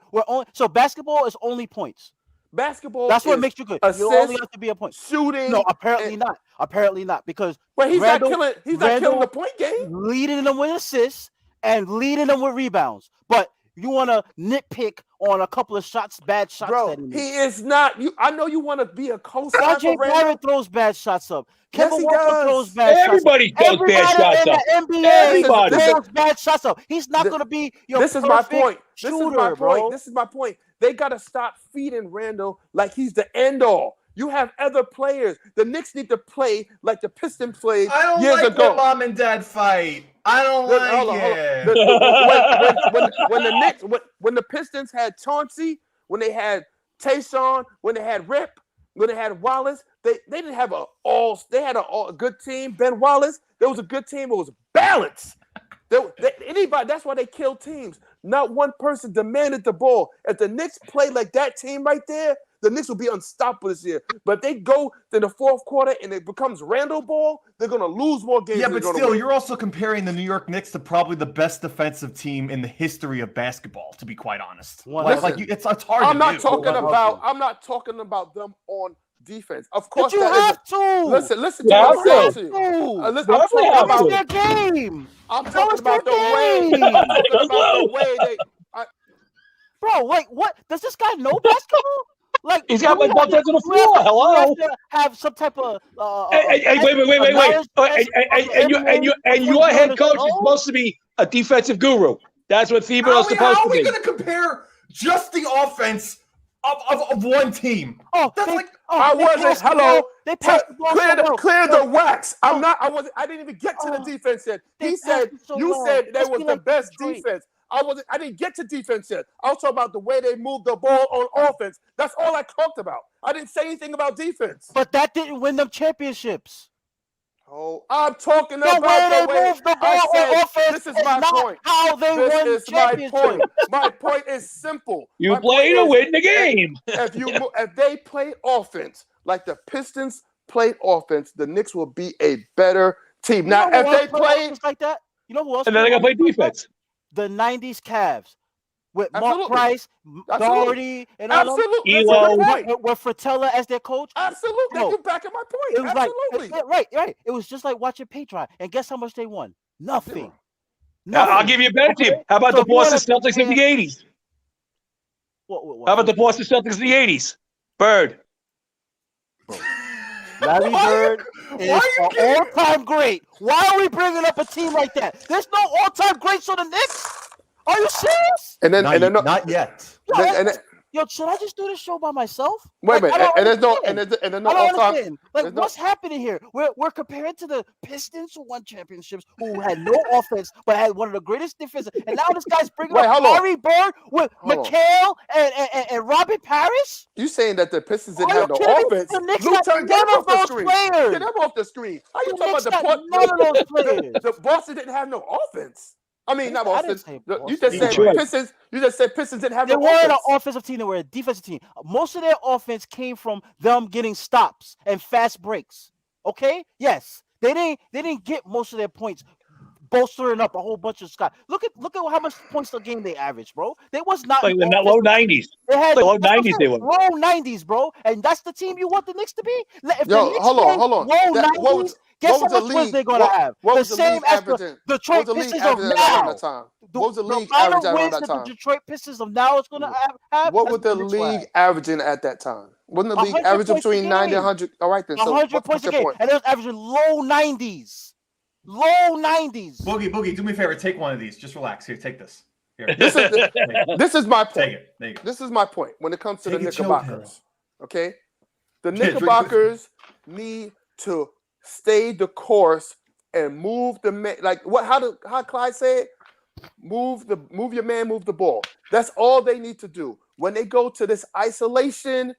So basketball is only points. Basketball. That's what makes you good. You only have to be a point. Shooting. No, apparently not. Apparently not because he's not killing the point game. Leading them with assists and leading them with rebounds. But you want to nitpick on a couple of shots, bad shots. Bro, that he is not. I know you want to be a co-sign for RJ Barrett throws bad shots up. Yes, Kevin he Walker does. throws bad shots up. Everybody throws bad shots up. Everybody in the Everybody. NBA throws bad shots up. He's not going to be your This is my point. shooter, This is my bro. point. This is my point. They got to stop feeding Randall like he's the end all. You have other players. The Knicks need to play like the Pistons played years ago. When mom and dad fight. I don't like it. When the Pistons had Chauncey, when they had Tayshaun, when they had Rip, when they had Wallace, they didn't have a good team. Ben Wallace, there was a good team. It was balanced. That's why they killed teams. Not one person demanded the ball. If the Knicks play like that team right there, the Knicks will be unstoppable this year. But if they go to the fourth quarter and it becomes Randall ball, they're going to lose more games. Yeah, but still, you're also comparing the New York Knicks to probably the best defensive team in the history of basketball, to be quite honest. It's hard I'm not talking about them on defense. Of course, but you have to. Listen to what I'm saying to you. I'm talking about the way they. Bro, what? Does this guy know basketball? Like he's got like both ends on the floor. Hello. You have to have some type of. Wait. And your head coach is supposed to be a defensive guru. That's what Thibodeau's supposed to be. How are we going to compare just the offense of one team? I wasn't. Hello. They passed the ball. Clear the wax. I didn't even get to the defense yet. You said they was the best defense. I didn't get to defense yet. I was talking about the way they moved the ball on offense. That's all I talked about. I didn't say anything about defense. But that didn't win them championships. Oh, I'm talking about the way moved the ball on offense. This is my point. How they won championships. My point is simple. You play to win the game. If they play offense like the Pistons played offense, the Knicks will be a better team. Now, if they play like that, you know who else? And then they got to play defense. The 90s Cavs with Mark Price, Doherty, and all with Fratella as their coach. Absolutely. You're back at my point. It was right. It was just like watching paint dry. And guess how much they won? Nothing. I'll give you a better team. How about the Boston Celtics in the 80s? How about the Boston Celtics in the 80s? Bird. Larry Bird is an all-time great. Why are we bringing up a team like that? There's no all-time greats on the Knicks. Are you serious? Not yet. Yo, should I just do this show by myself? Wait a minute. There's no all-time. Like, what's happening here? We're comparing to the Pistons who won championships, who had no offense but had one of the greatest defenses, and now this guy's bringing up Larry Bird with McHale and Robert Paris. You saying that the Pistons didn't have no offense? The Knicks got none of those players. Get them off the screen. How you talking about none of those players? The Boston didn't have no offense. I mean, not Boston. You just said Pistons. You just said Pistons didn't have no offense. They weren't an offensive team. They were a defensive team. Most of their offense came from them getting stops and fast breaks. Okay? Yes. They didn't get most of their points bolstering up a whole bunch of shots. Look at how much points a game they averaged, bro. They was not like in that low 90s. They had low 90s. They were low 90s, bro. And that's the team you want the Knicks to be. Hold on. Low 90s. Guess how much wins they're going to have? The same as the Detroit Pistons of now. What was the league averaging around that time? The Detroit Pistons of now is going to have. What was the league averaging at that time? Wasn't the league averaging between 90 and 100? All right, then. 100 points a game. And it was averaging low 90s. Low 90s. Boogie, do me a favor. Take one of these. Just relax. Here, take this. Here. This is my point. Take it. There you go. This is my point when it comes to the Knickerbockers. Okay? The Knickerbockers need to stay the course and move the man. Like how Clyde said, move your man, move the ball. That's all they need to do. When they go to this isolation,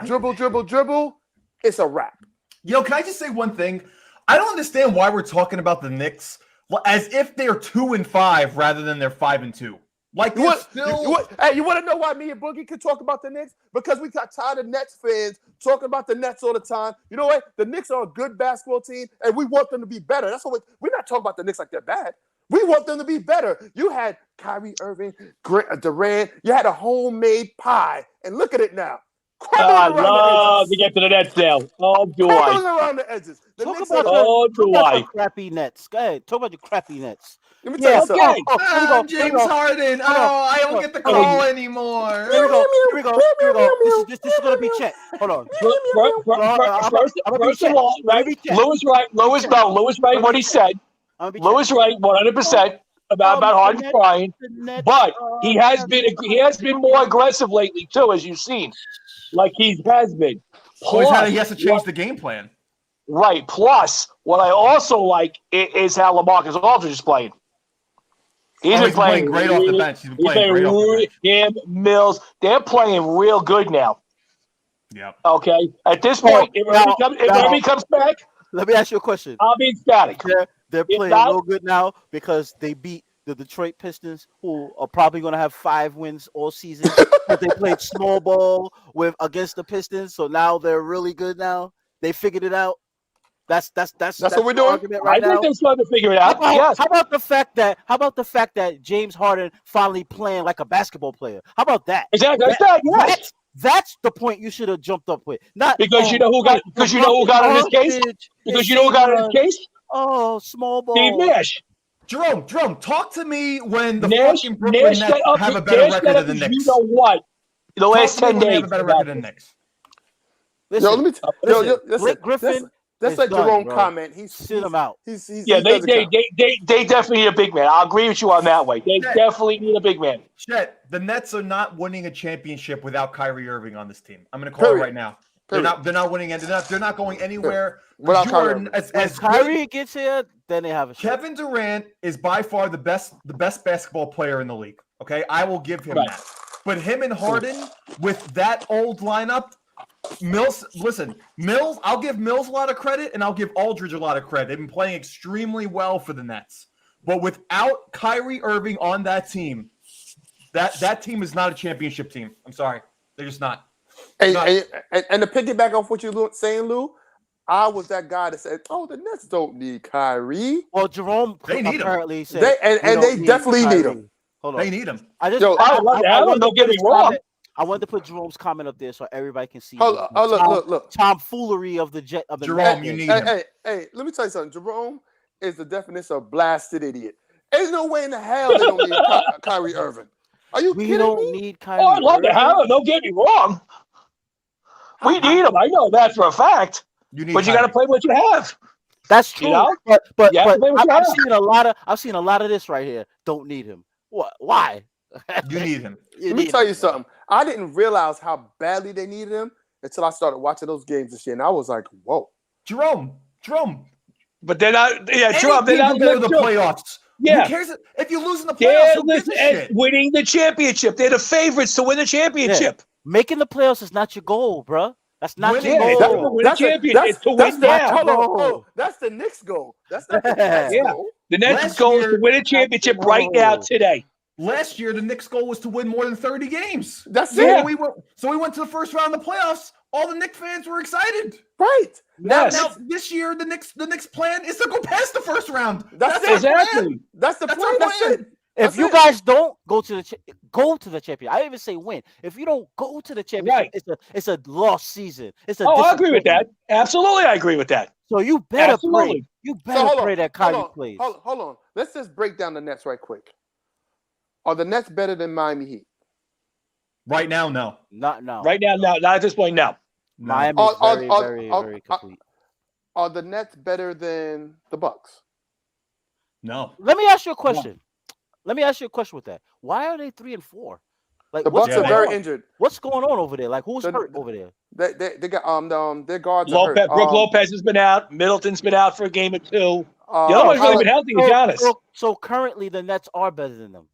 dribble, it's a wrap. Can I just say one thing? I don't understand why we're talking about the Knicks as if they're 2-5 rather than they're 5-2. Like you want to know why me and Boogie could talk about the Knicks? Because we got tired of Nets fans talking about the Nets all the time. You know what? The Knicks are a good basketball team, and we want them to be better. That's what we're not talking about the Knicks like they're bad. We want them to be better. You had Kyrie Irving, Durant. You had a homemade pie, and look at it now. I love to get to the Nets now. Oh, do Crumbles I? around the edges. The Talk Knicks about your crappy Nets. Go ahead. Talk about your crappy Nets. Let me tell you something. Here we go. James Harden. I don't get the call anymore. Here we go. This is gonna be Chet. Hold on. First of all, right? Lewis right. What he said. Lewis right. 100% about Harden crying. But he has been more aggressive lately too, as you've seen. Like he has been. Plus, he has to change the game plan. Right. Plus, what I also like is how LaMarcus Aldridge is playing. He's been playing great off the bench. He's been playing great off the bench. Mills, they're playing real good now. Yep. Okay. At this point, if Irving comes back, let me ask you a question. I'll be ecstatic. They're playing real good now because they beat the Detroit Pistons, who are probably going to have 5 wins all season. But they played small ball against the Pistons, so now they're really good now. They figured it out. That's what we're doing. Right I think they're starting to figure it out. Yes. How about the fact that James Harden finally playing like a basketball player? How about that? Exactly. Yes. That's the point you should have jumped up with. Not because you know who got in this case. Because you know who got in this case. Oh, small ball. Steve Nash. Jerome, talk to me when the fucking Brooklyn Nets have a better record than the Knicks. You know what? The last 10 days have a better record than the Knicks. Listen, listen, Griffin. That's like Jerome comment. He's sit him out. They definitely need a big man. I'll agree with you on that way. They definitely need a big man. Chet, the Nets are not winning a championship without Kyrie Irving on this team. I'm going to call it right now. They're not winning, and they're not going anywhere. Without Kyrie. As Kyrie gets here, then they have a shot. Kevin Durant is by far the best basketball player in the league. Okay, I will give him that. But him and Harden with that old lineup. Mills, I'll give Mills a lot of credit, and I'll give Aldridge a lot of credit. They've been playing extremely well for the Nets. But without Kyrie Irving on that team, that team is not a championship team. I'm sorry. They're just not. And to piggyback off what you're saying, Lou, I was that guy that said, "Oh, the Nets don't need Kyrie." Well, Jerome apparently said they definitely need him. Hold on. They need him. Don't get me wrong. I wanted to put Jerome's comment up there so everybody can see. Look. Tomfoolery of the Jerome, you need him. Hey, let me tell you something. Jerome is the definition of blasted idiot. There's no way in the hell they don't need Kyrie Irving. Are you kidding me? We don't need Kyrie. I love the hell. Don't get me wrong. We need him. I know that for a fact. But you got to play what you have. That's true. You know? But I've seen a lot of this right here. Don't need him. What? Why? You need him. Let me tell you something. I didn't realize how badly they needed him until I started watching those games this year, and I was like, "Whoa, Jerome." But they're not. Yeah, Jerome. They're not going to the playoffs. Yeah. Who cares if you lose in the playoffs? Winning the championship. They're the favorites to win the championship. Yeah. Making the playoffs is not your goal, bro. That's not your goal. That's the Knicks' goal. That's not the Nets' goal. The Nets' goal is to win a championship right now today. Last year, the Knicks' goal was to win more than 30 games. That's it. So we went to the first round of the playoffs. All the Knicks fans were excited. Right. Now this year, the Knicks' plan is to go past the first round. That's exactly. That's the plan. That's it. If you guys don't go to the champion, I didn't even say win. If you don't go to the championship, it's a lost season. I agree with that. Absolutely, I agree with that. So you better pray. You better pray that Kyrie plays. Hold on. Let's just break down the Nets right quick. Are the Nets better than Miami Heat? Right now, no. Not now. Right now, no. Not at this point, no. Miami is very complete. Are the Nets better than the Bucks? No. Let me ask you a question. With that. Why are they 3-4? Like the Bucks are very injured. What's going on over there? Like who's hurt over there? They got their guards are hurt. Brook Lopez has been out. Middleton's been out for a game or two. The other one's really been healthy is Giannis. So currently the Nets are better than them.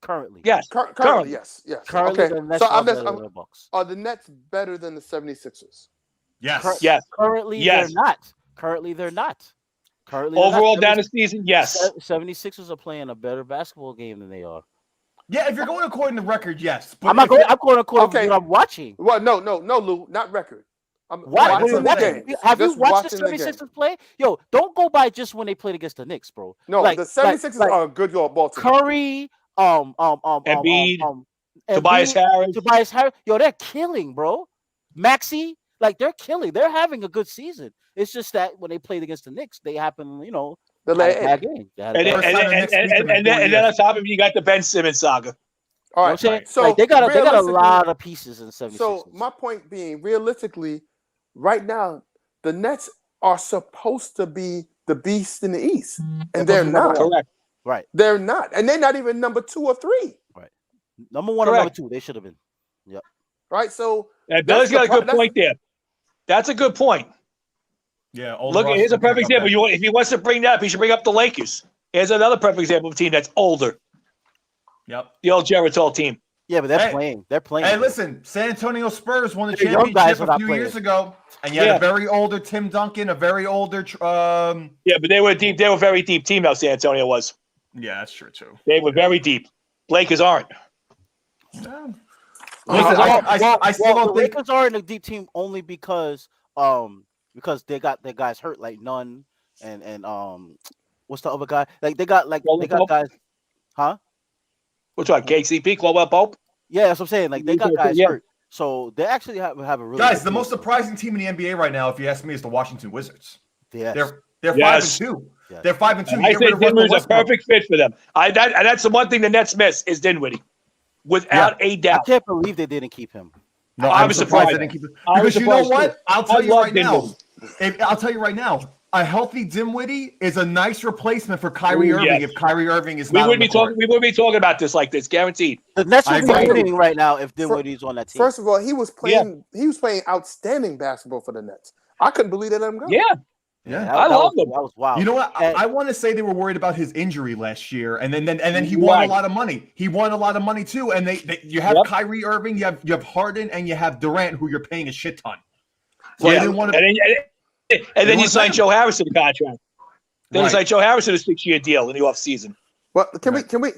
Currently. Yes. Currently, yes. Currently, okay. The Nets are better than the Bucks. Are the Nets better than the 76ers? Yes. Yes. Currently, they're not. Overall down the season, yes. 76ers are playing a better basketball game than they are. Yeah, if you're going according to record, yes. But I'm going according to what I'm watching. Well, no, Lou, not record. What? Have you watched the 76ers play? Yo, don't go by just when they played against the Knicks, bro. No, the 76ers are a good Baltimore. Curry, Embiid. Tobias Harris. Yo, they're killing, bro. Maxey, like they're killing. They're having a good season. It's just that when they played against the Knicks, they happen, the bad game. And then on top of it, you got the Ben Simmons saga. All right, right. So like, they got a lot of pieces in 76ers. So my point being, realistically, right now, the Nets are supposed to be the beast in the East, and they're not. Correct. Right. They're not, and they're not even number 2 or 3. Right. Number 1 or number 2, they should have been. Yep. Right. So Billy's got a good point there. That's a good point. Yeah. Look, here's a perfect example. If he wants to bring that up, he should bring up the Lakers. Here's another perfect example of a team that's older. Yep. The old Geritol team. Yeah, but they're playing. They're playing. Hey, listen, San Antonio Spurs won the championship a few years ago, and you had a very older Tim Duncan, a very older. Yeah, but they were deep. They were a very deep team. Now San Antonio was. Yeah, that's true too. They were very deep. Lakers aren't. Yeah. Listen, I still don't think the Lakers are in a deep team only because they got their guys hurt like Nunn and what's the other guy? Like they got guys, huh? Which one? KCP, Caldwell Pope? Yeah, that's what I'm saying. Like they got guys hurt, so they actually have a really guys. The most surprising team in the NBA right now, if you ask me, is the Washington Wizards. Yes. They're 5-2. Yes. They're 5-2. I think Dinwiddie's a perfect fit for them. That's the one thing the Nets miss is Dinwiddie, without a doubt. I can't believe they didn't keep him. No, I'm surprised they didn't keep him. Because you know what? I'll tell you right now. A healthy Dinwiddie is a nice replacement for Kyrie Irving if Kyrie Irving is not on the court. We wouldn't be talking about this like this, guaranteed. The Nets would be winning right now if Dinwiddie's on that team. First of all, he was playing outstanding basketball for the Nets. I couldn't believe they let him go. Yeah. I love him. That was wild. You know what? I want to say they were worried about his injury last year, and then he won a lot of money. He won a lot of money too. And you have Kyrie Irving, you have Harden, and you have Durant, who you're paying a shit ton. So I didn't want to. And then you signed Joe Harris to the contract. Then you signed Joe Harris to a 6-year deal in the offseason. Well, can we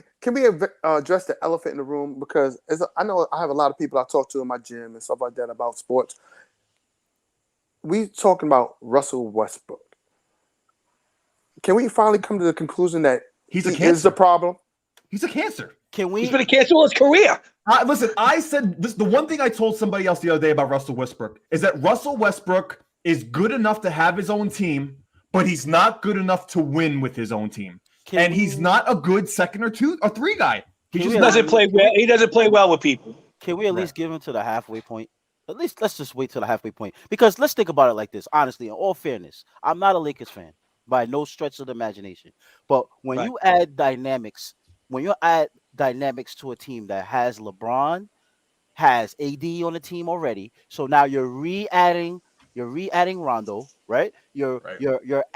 address the elephant in the room? Because I know I have a lot of people I talk to in my gym and stuff like that about sports. We talking about Russell Westbrook. Can we finally come to the conclusion that he's a cancer? Is the problem? He's a cancer. He's been a cancer all his career. Listen, I said this. The one thing I told somebody else the other day about Russell Westbrook is that Russell Westbrook is good enough to have his own team, but he's not good enough to win with his own team. He's not a good 2 or 2 or 3 guy. He just doesn't play well. He doesn't play well with people. Can we at least give him to the halfway point? At least let's just wait till the halfway point. Because let's think about it like this. Honestly, in all fairness, I'm not a Lakers fan by no stretch of the imagination. But when you add dynamics, to a team that has LeBron, has AD on the team already, so now you're re-adding Rondo, right? You're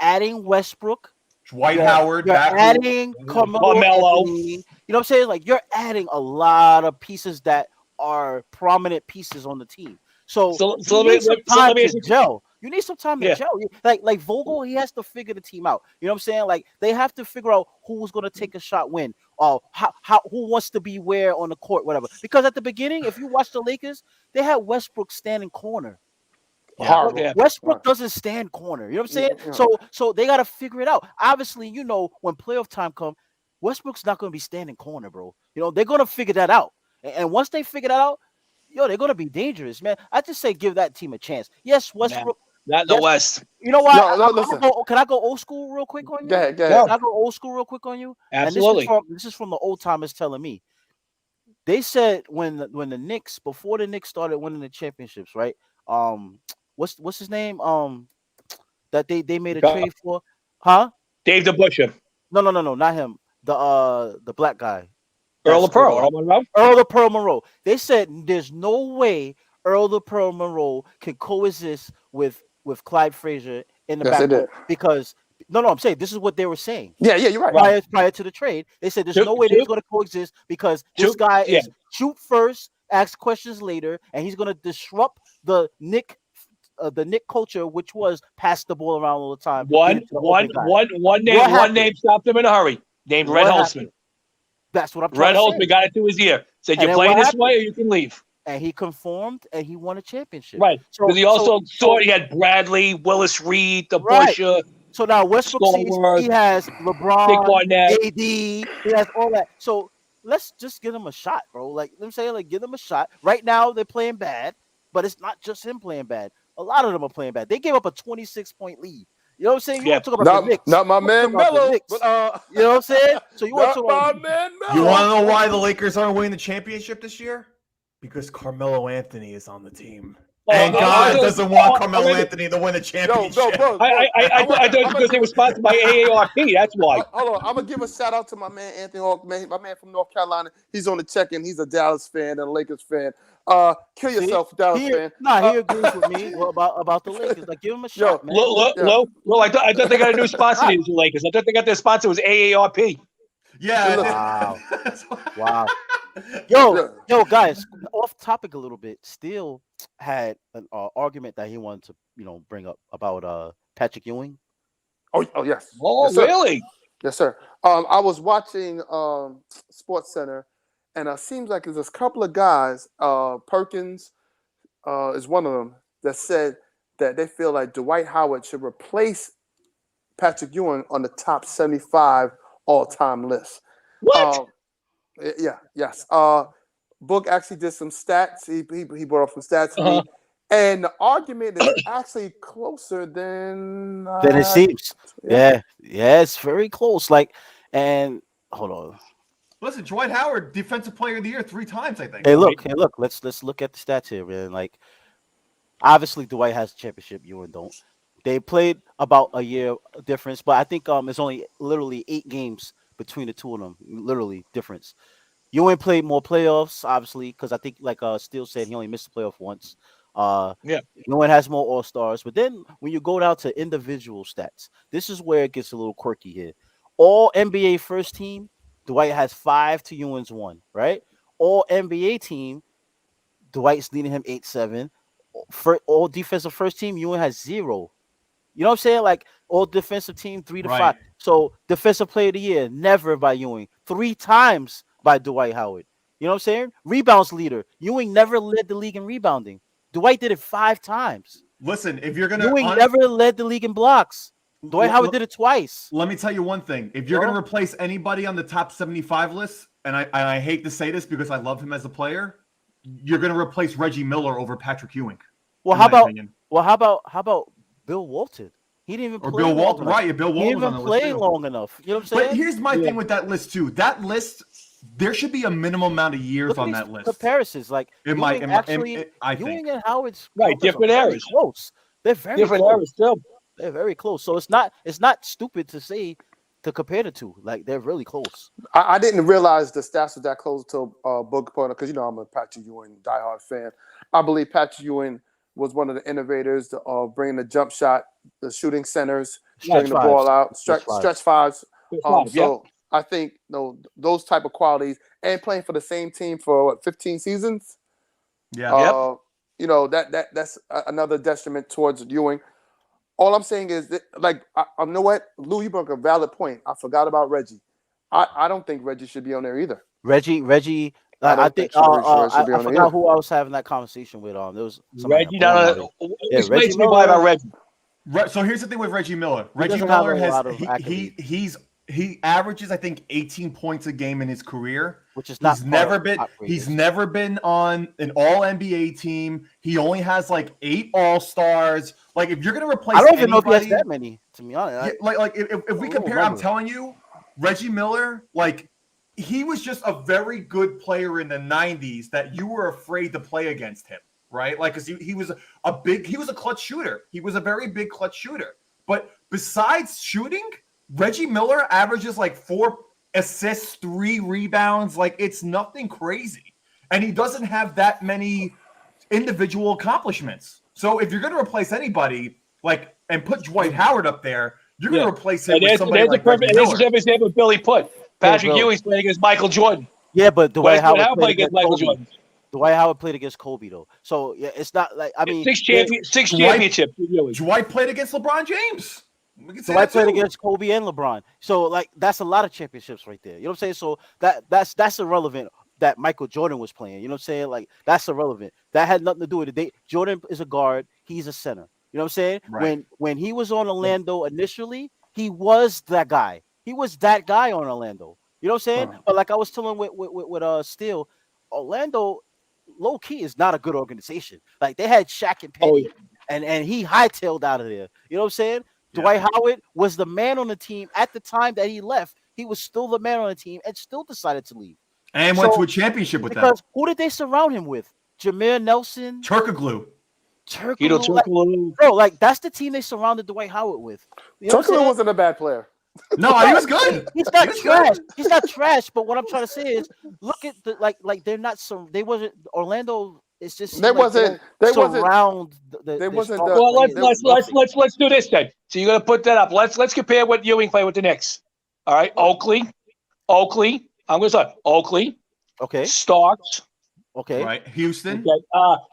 adding Westbrook, Dwight Howard, you're adding Carmelo. You know what I'm saying? Like you're adding a lot of pieces that are prominent pieces on the team. So you need some time to gel. You need some time to gel. Like Vogel, he has to figure the team out. You know what I'm saying? Like they have to figure out who's going to take a shot when, who wants to be where on the court, whatever. Because at the beginning, if you watch the Lakers, they had Westbrook standing corner. Westbrook doesn't stand corner. You know what I'm saying? Yeah. So they got to figure it out. Obviously, when playoff time comes, Westbrook's not going to be standing corner, bro. They're going to figure that out. And once they figure that out, they're going to be dangerous, man. I just say give that team a chance. Yes, Westbrook. Not the West. You know what? Listen. Can I go old school real quick on you? Go ahead. Can I go old school real quick on you? Absolutely. And this is from the old timers telling me. They said when the Knicks, before the Knicks started winning the championships, right? What's his name? That they made a trade for, huh? Dave DeBusschere. No, not him. The black guy. Earl of Pearl. Earl of Pearl Monroe. They said there's no way Earl of Pearl Monroe can coexist with Clyde Frazier in the backcourt because I'm saying this is what they were saying. Yeah, you're right. Prior to the trade, they said there's no way they're going to coexist because this guy is shoot first, ask questions later, and he's going to disrupt the Knick culture, which was pass the ball around all the time. One name stopped him in a hurry. Named Red Holtzman. That's what I'm trying Red to say. Holtzman got it to his ear. Said, you're playing this way or you can leave. And he conformed and he won a championship. Right. Because he also he had Bradley, Willis Reed, DeBusschere. So now Westbrook he has LeBron, AD, he has all that. So let's just give them a shot, bro. Like I'm saying, like give them a shot. Right now they're playing bad, but it's not just him playing bad. A lot of them are playing bad. They gave up a 26-point lead. You know what I'm saying? You want to talk about the Knicks? Not my man Melo. But, you know what I'm saying? So you want to talk about man Melo? You want to know why the Lakers aren't winning the championship this year? Because Carmelo Anthony is on the team. And God doesn't want Carmelo Anthony to win a championship. Bro, I thought it was because they were sponsored by AARP. That's why. Hold on. I'm going to give a shout out to my man, Anthony Hawk, my man from North Carolina. He's on the check-in. He's a Dallas fan and a Lakers fan. Kill yourself, Dallas fan. He agrees with me about the Lakers. Like, give him a shot, man. I thought they got a new sponsor to the Lakers. I thought they got their sponsor was AARP. Yeah. Wow. Yo, guys, off topic a little bit. Steele had an argument that he wanted to, bring up about Patrick Ewing. Oh yes. Oh, yes, really? Yes, sir. I was watching Sports Center, and it seems like there's a couple of guys. Perkins is one of them that said that they feel like Dwight Howard should replace Patrick Ewing on the top 75 all-time list. What? Yes. Book actually did some stats. He brought up some stats to me. And the argument is actually closer than it seems. Yeah, it's very close. Like, and hold on. Listen, Dwight Howard, Defensive Player of the Year 3 times, I think. Hey, look. Let's look at the stats here, man. Like, obviously, Dwight has a championship. Ewing don't. They played about a year difference, but I think it's only literally 8 games between the two of them. Literally difference. Ewing played more playoffs, obviously, because I think, like Steele said, he only missed the playoff once. Ewing has more All-Stars. But then when you go down to individual stats, this is where it gets a little quirky here. All NBA first team, Dwight has 5 to Ewing's 1, right? All NBA team, Dwight's leading him 8-7. All defensive first team, Ewing has 0. You know what I'm saying? Like, all defensive team, 3 to 5. So, defensive player of the year, never by Ewing. 3 times by Dwight Howard. You know what I'm saying? Rebounds leader. Ewing never led the league in rebounding. Dwight did it 5 times. Listen, if you're going to... Ewing never led the league in blocks. Dwight Howard did it twice. Let me tell you one thing. If you're going to replace anybody on the top 75 list, and I hate to say this because I love him as a player, you're going to replace Reggie Miller over Patrick Ewing. Well, how about Bill Walton? He didn't even play. Bill Walton, right? Bill Walton didn't even play long enough. You know what I'm saying? But here's my thing with that list too. That list, there should be a minimum amount of years on that list. Comparisons, like Ewing and Howard's different eras. Close. They're very different close. eras still. They're very close. So it's not stupid to say to compare the two. Like, they're really close. I didn't realize the stats were that close to Book Partner because I'm a Patrick Ewing diehard fan. I believe Patrick Ewing was one of the innovators of bringing the jump shot, the shooting centers, stretching the ball out, stretch fives. I think those type of qualities, and playing for the same team for 15 seasons. Yeah. That's another detriment towards Ewing. All I'm saying is that, you know what, Lou, you brought a valid point. I forgot about Reggie. I don't think Reggie should be on there either. Reggie. I think I forgot who I was having that conversation with. There was Reggie. Explain to me why about Reggie. So here's the thing with Reggie Miller. Reggie Miller he averages, I think, 18 points a game in his career, which is not. He's never been on an All NBA team. He only has like 8 All-Stars. Like, if you're gonna replace, I don't even know if he has that many. To be honest, if we compare, I'm telling you, Reggie Miller, like, he was just a very good player in the 90s that you were afraid to play against him, right? Like, because he was a clutch shooter. He was a very big clutch shooter. But besides shooting, Reggie Miller averages like 4 assists, 3 rebounds. Like, it's nothing crazy. And he doesn't have that many individual accomplishments. So if you're going to replace anybody, like, and put Dwight Howard up there, you're going to replace him with somebody like Reggie Miller. There's a difference there with Billy Put. Patrick Ewing's playing against Michael Jordan. Yeah, but Dwight Howard played against Michael Kobe. Jordan. Dwight Howard played against Kobe, though. So, yeah, it's not like, I mean, 6 championships. Dwight played against LeBron James. Dwight played against Kobe and LeBron. So, like, that's a lot of championships right there. You know what I'm saying? So that's irrelevant that Michael Jordan was playing. You know what I'm saying? Like, that's irrelevant. That had nothing to do with it. Jordan is a guard. He's a center. You know what I'm saying? Right. When he was on Orlando initially, he was that guy. He was that guy on Orlando. You know what I'm saying? But like I was telling with Steele, Orlando, low key is not a good organization. Like they had Shaq and Penny, and he hightailed out of there. You know what I'm saying? Yeah. Dwight Howard was the man on the team at the time that he left. He was still the man on the team and still decided to leave. And went to a championship with them. Because who did they surround him with? Jameer Nelson, Turkoglu. Bro, like that's the team they surrounded Dwight Howard with. You know Turkoglu wasn't a bad player. No, he was good. He's not trash. He's not trash. But what I'm trying to say is, look at the like they're not so they wasn't Orlando. It's just they wasn't. Well, let's do this then. So you're gonna put that up. Let's compare what Ewing played with the Knicks. All right, Oakley. I'm gonna start Oakley. Okay. Starks. Okay. Right. Houston. Okay.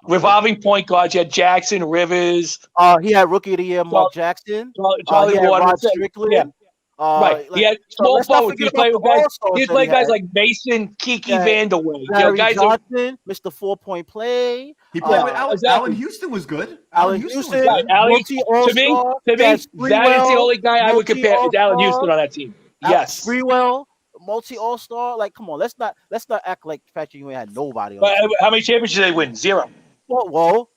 Revolving point guards. You had Jackson, Rivers. He had Rookie of the Year, Mark Jackson. Charlie Ward Strickland. Yeah. Right. He had small forwards. He played with guys like Mason, Kiki Vanderway. Guys Johnson, Mr. 4-point play. He played with Allen Houston was good. Allen Houston. To me, that is the only guy I would compare is Allen Houston on that team. Yes. Freewell, multi All-Star. Like, come on, let's not act like Patrick Ewing had nobody. But how many championships did they win? 0. Well.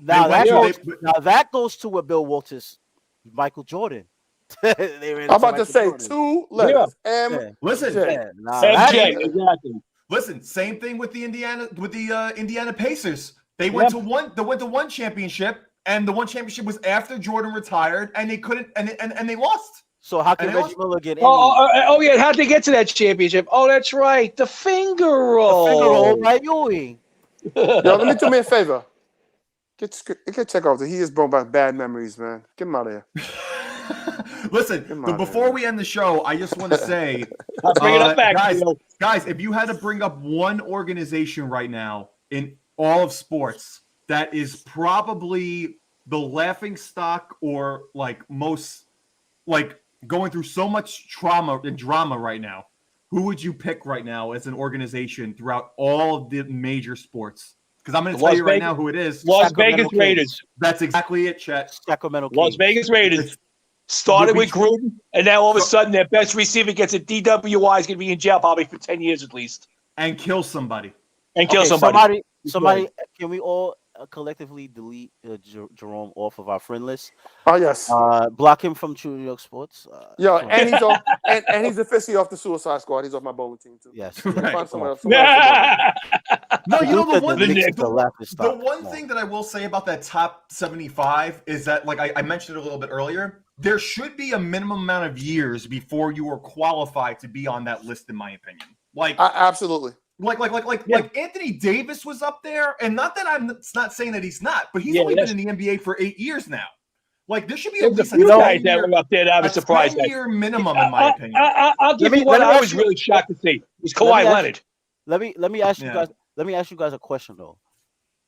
Now that goes to what Bill Walters, Michael Jordan. I'm about to say Jordan. 2 letters. Listen, MJ, exactly. Listen, same thing with the Indiana Pacers. They went to one championship, and the one championship was after Jordan retired, and they couldn't, and they lost. So how can Reggie Miller get in? Yeah, how'd they get to that championship? Oh, that's right, the finger roll. The finger roll by Ewing. Yo, let me do me a favor. Get check off. He is brought back bad memories, man. Get him out of here. Listen, before we end the show, I just want to say, bring it up back, guys, if you had to bring up one organization right now in all of sports that is probably the laughing stock or like most like going through so much trauma and drama right now, who would you pick right now as an organization throughout all of the major sports? Because I'm going to tell you right now who it is. Las Vegas Raiders. That's exactly it, Chet. Sacramento Kings. Las Vegas Raiders. Started with Gruden, and now all of a sudden their best receiver gets a DWI, is going to be in jail probably for 10 years at least. And kill somebody. Somebody, can we all collectively delete Jerome off of our friend list? Oh, yes. Block him from True New York Sports. And he's off, and he's officially off the Suicide Squad. He's off my bowling team, too. Yes. Right. Find someone else. No, you know, the one thing that I will say about that top 75 is that, like I mentioned it a little bit earlier, there should be a minimum amount of years before you are qualified to be on that list, in my opinion. Like absolutely. Like Anthony Davis was up there, and not that I'm not saying that he's not, but he's only been in the NBA for 8 years now. Like there should be at least a 10-year minimum, in my opinion. I'll give you what I was really shocked to see was Kawhi Leonard. Let me ask you guys. Let me ask you guys a question though.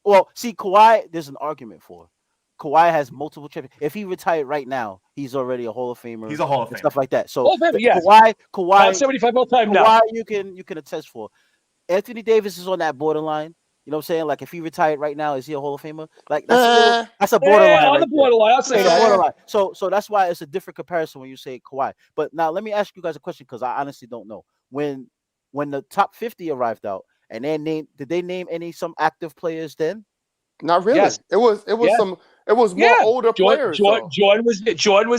Well, see, Kawhi, there's an argument for. Kawhi has multiple champions. If he retired right now, he's already a Hall of Famer. He's a Hall of Famer. Stuff like that. So Kawhi, 75 all time now. Kawhi, you can attest for. Anthony Davis is on that borderline. You know what I'm saying? Like if he retired right now, is he a Hall of Famer? Like that's a borderline. On the borderline, I'll say that. Borderline. So that's why it's a different comparison when you say Kawhi. But now let me ask you guys a question because I honestly don't know. When the top 50 arrived out and did they name some active players then? Not really. Yes. It was more older players. Jordan was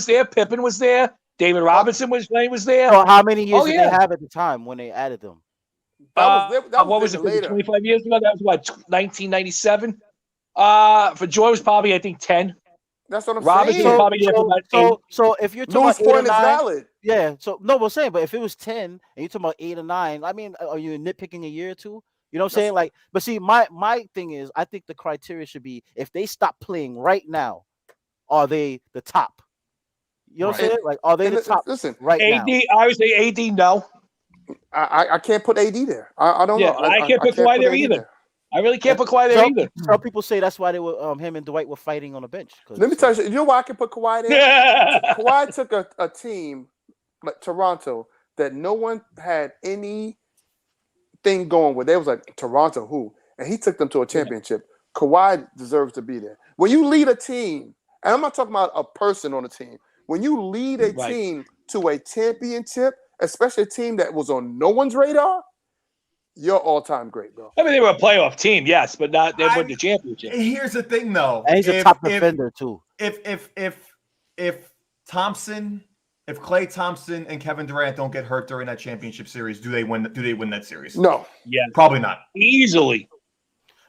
there. Pippen was there. David Robinson was there. So how many years did they have at the time when they added them? That was it? 25 years ago. That was what 1997. For Jordan was probably I think 10. That's what I'm Robinson saying. Was probably there for about 8. So if you're talking Louis' about 8 or 9, point is valid. Yeah. So no, we're saying, but if it was 10 and you're talking about 8 or 9, I mean, are you nitpicking a year or two? You know what I'm saying? Like, but see, my thing is, I think the criteria should be if they stop playing right now, are they the top? You know what I'm saying? Like, are they the top? Listen, right now. I would say AD. No, I can't put AD there. I don't know. I can't put Kawhi there either. I really can't put Kawhi there either. Some people say that's why they were him and Dwight were fighting on the bench. Let me tell you, you know why I can put Kawhi there? Kawhi took a team like Toronto that no one had any thing going with. They was like Toronto who, and he took them to a championship. Kawhi deserves to be there. When you lead a team, and I'm not talking about a person on a team. When you lead a team to a championship, especially a team that was on no one's radar, you're all-time great, bro. I mean, they were a playoff team, yes, but they won the championship. Here's the thing, though. And he's a top defender too. If Klay Thompson and Kevin Durant don't get hurt during that championship series, do they win that series? No. Yeah. Probably not. Easily.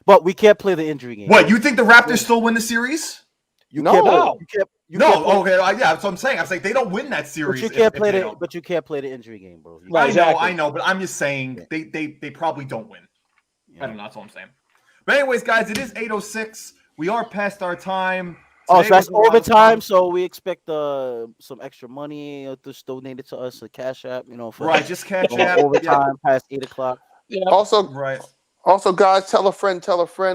But we can't play the injury game. What, you think the Raptors still win the series? No. Okay, yeah, that's what I'm saying. I was like, they don't win that series. But you can't play the injury game, bro. I know, but I'm just saying they probably don't win. Yeah. I don't know. That's all I'm saying. But anyways, guys, it is 8:06. We are past our time. So that's overtime. So we expect some extra money just donated to us, a Cash App, right, just Cash App. Overtime past 8 o'clock. Yeah. Also, guys, tell a friend.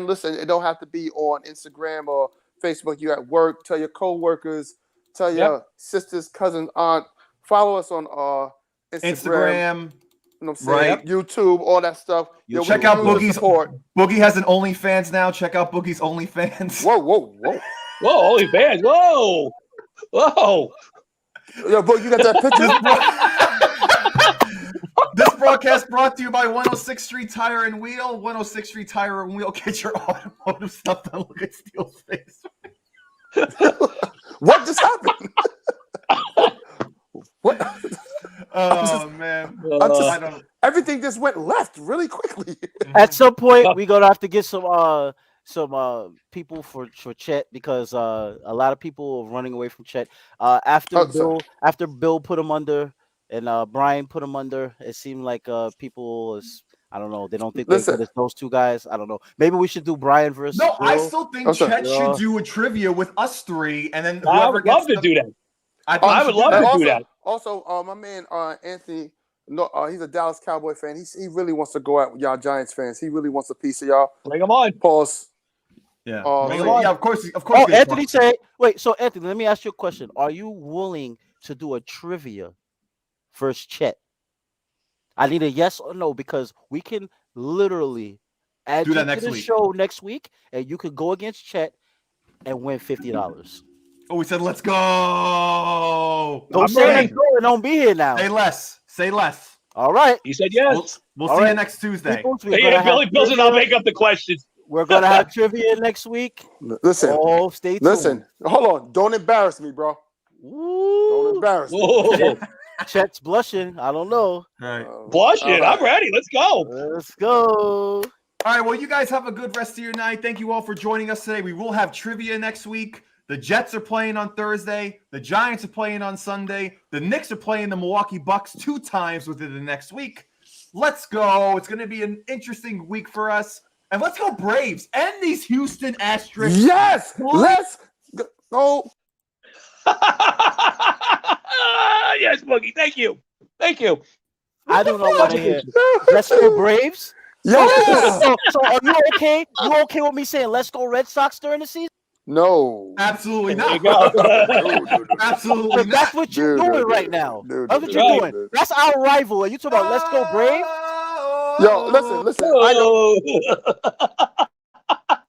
Listen, it don't have to be on Instagram or Facebook. You at work. Tell your coworkers. Tell your sisters, cousins, aunt. Follow us on Instagram. You know what I'm saying? Right. YouTube, all that stuff. Check out Boogie's support. Boogie has an OnlyFans now. Check out Boogie's OnlyFans. Whoa, OnlyFans. Whoa. Yo, Boogie, you got that picture? This broadcast brought to you by 106th Street Tire and Wheel. 106th Street Tire and Wheel. Get your automotive stuff done. Look at Steele's face. What just happened? What? Oh man! Everything just went left really quickly. At some point, we're gonna have to get some people for Chet because a lot of people are running away from Chet. After Bill put him under and Brian put him under, it seemed like people I don't know. They don't think it's those two guys. I don't know. Maybe we should do Brian versus. No, Bill. I still think Chet should do a trivia with us three, and then I would love to do that. I would love to do that. Also, my man Anthony, he's a Dallas Cowboy fan. He really wants to go out with y'all Giants fans. He really wants a piece of y'all. Bring him on. Pause. Yeah. Yeah, of course. Oh, Anthony said, wait. So Anthony, let me ask you a question. Are you willing to do a trivia versus Chet? I need a yes or no because we can literally add you to the show next week, and you could go against Chet and win $50. Oh, we said let's go. Don't say let's go and don't be here now. Say less. All right. He said yes. We'll see you next Tuesday. Billy Bills and I'll make up the questions. We're gonna have trivia next week. Listen. Stay tuned. Listen. Hold on. Don't embarrass me, bro. Don't embarrass me. Chet's blushing. I don't know. Right. Blushing. Right. I'm ready. Let's go. Let's go. All right. Well, you guys have a good rest of your night. Thank you all for joining us today. We will have trivia next week. The Jets are playing on Thursday. The Giants are playing on Sunday. The Knicks are playing the Milwaukee Bucks 2 times within the next week. Let's go. It's going to be an interesting week for us. And let's go Braves and these Houston Astros. Yes. Let's go. Yes, Boogie. Thank you. I do not want to hear. Let's go Braves. Yes. So are you okay? You okay with me saying let's go Red Sox during the season? No. Absolutely not. Absolutely not. That's what you're doing right now. That's what you're doing. That's our rival. And you talking about let's go Braves? Yo, listen.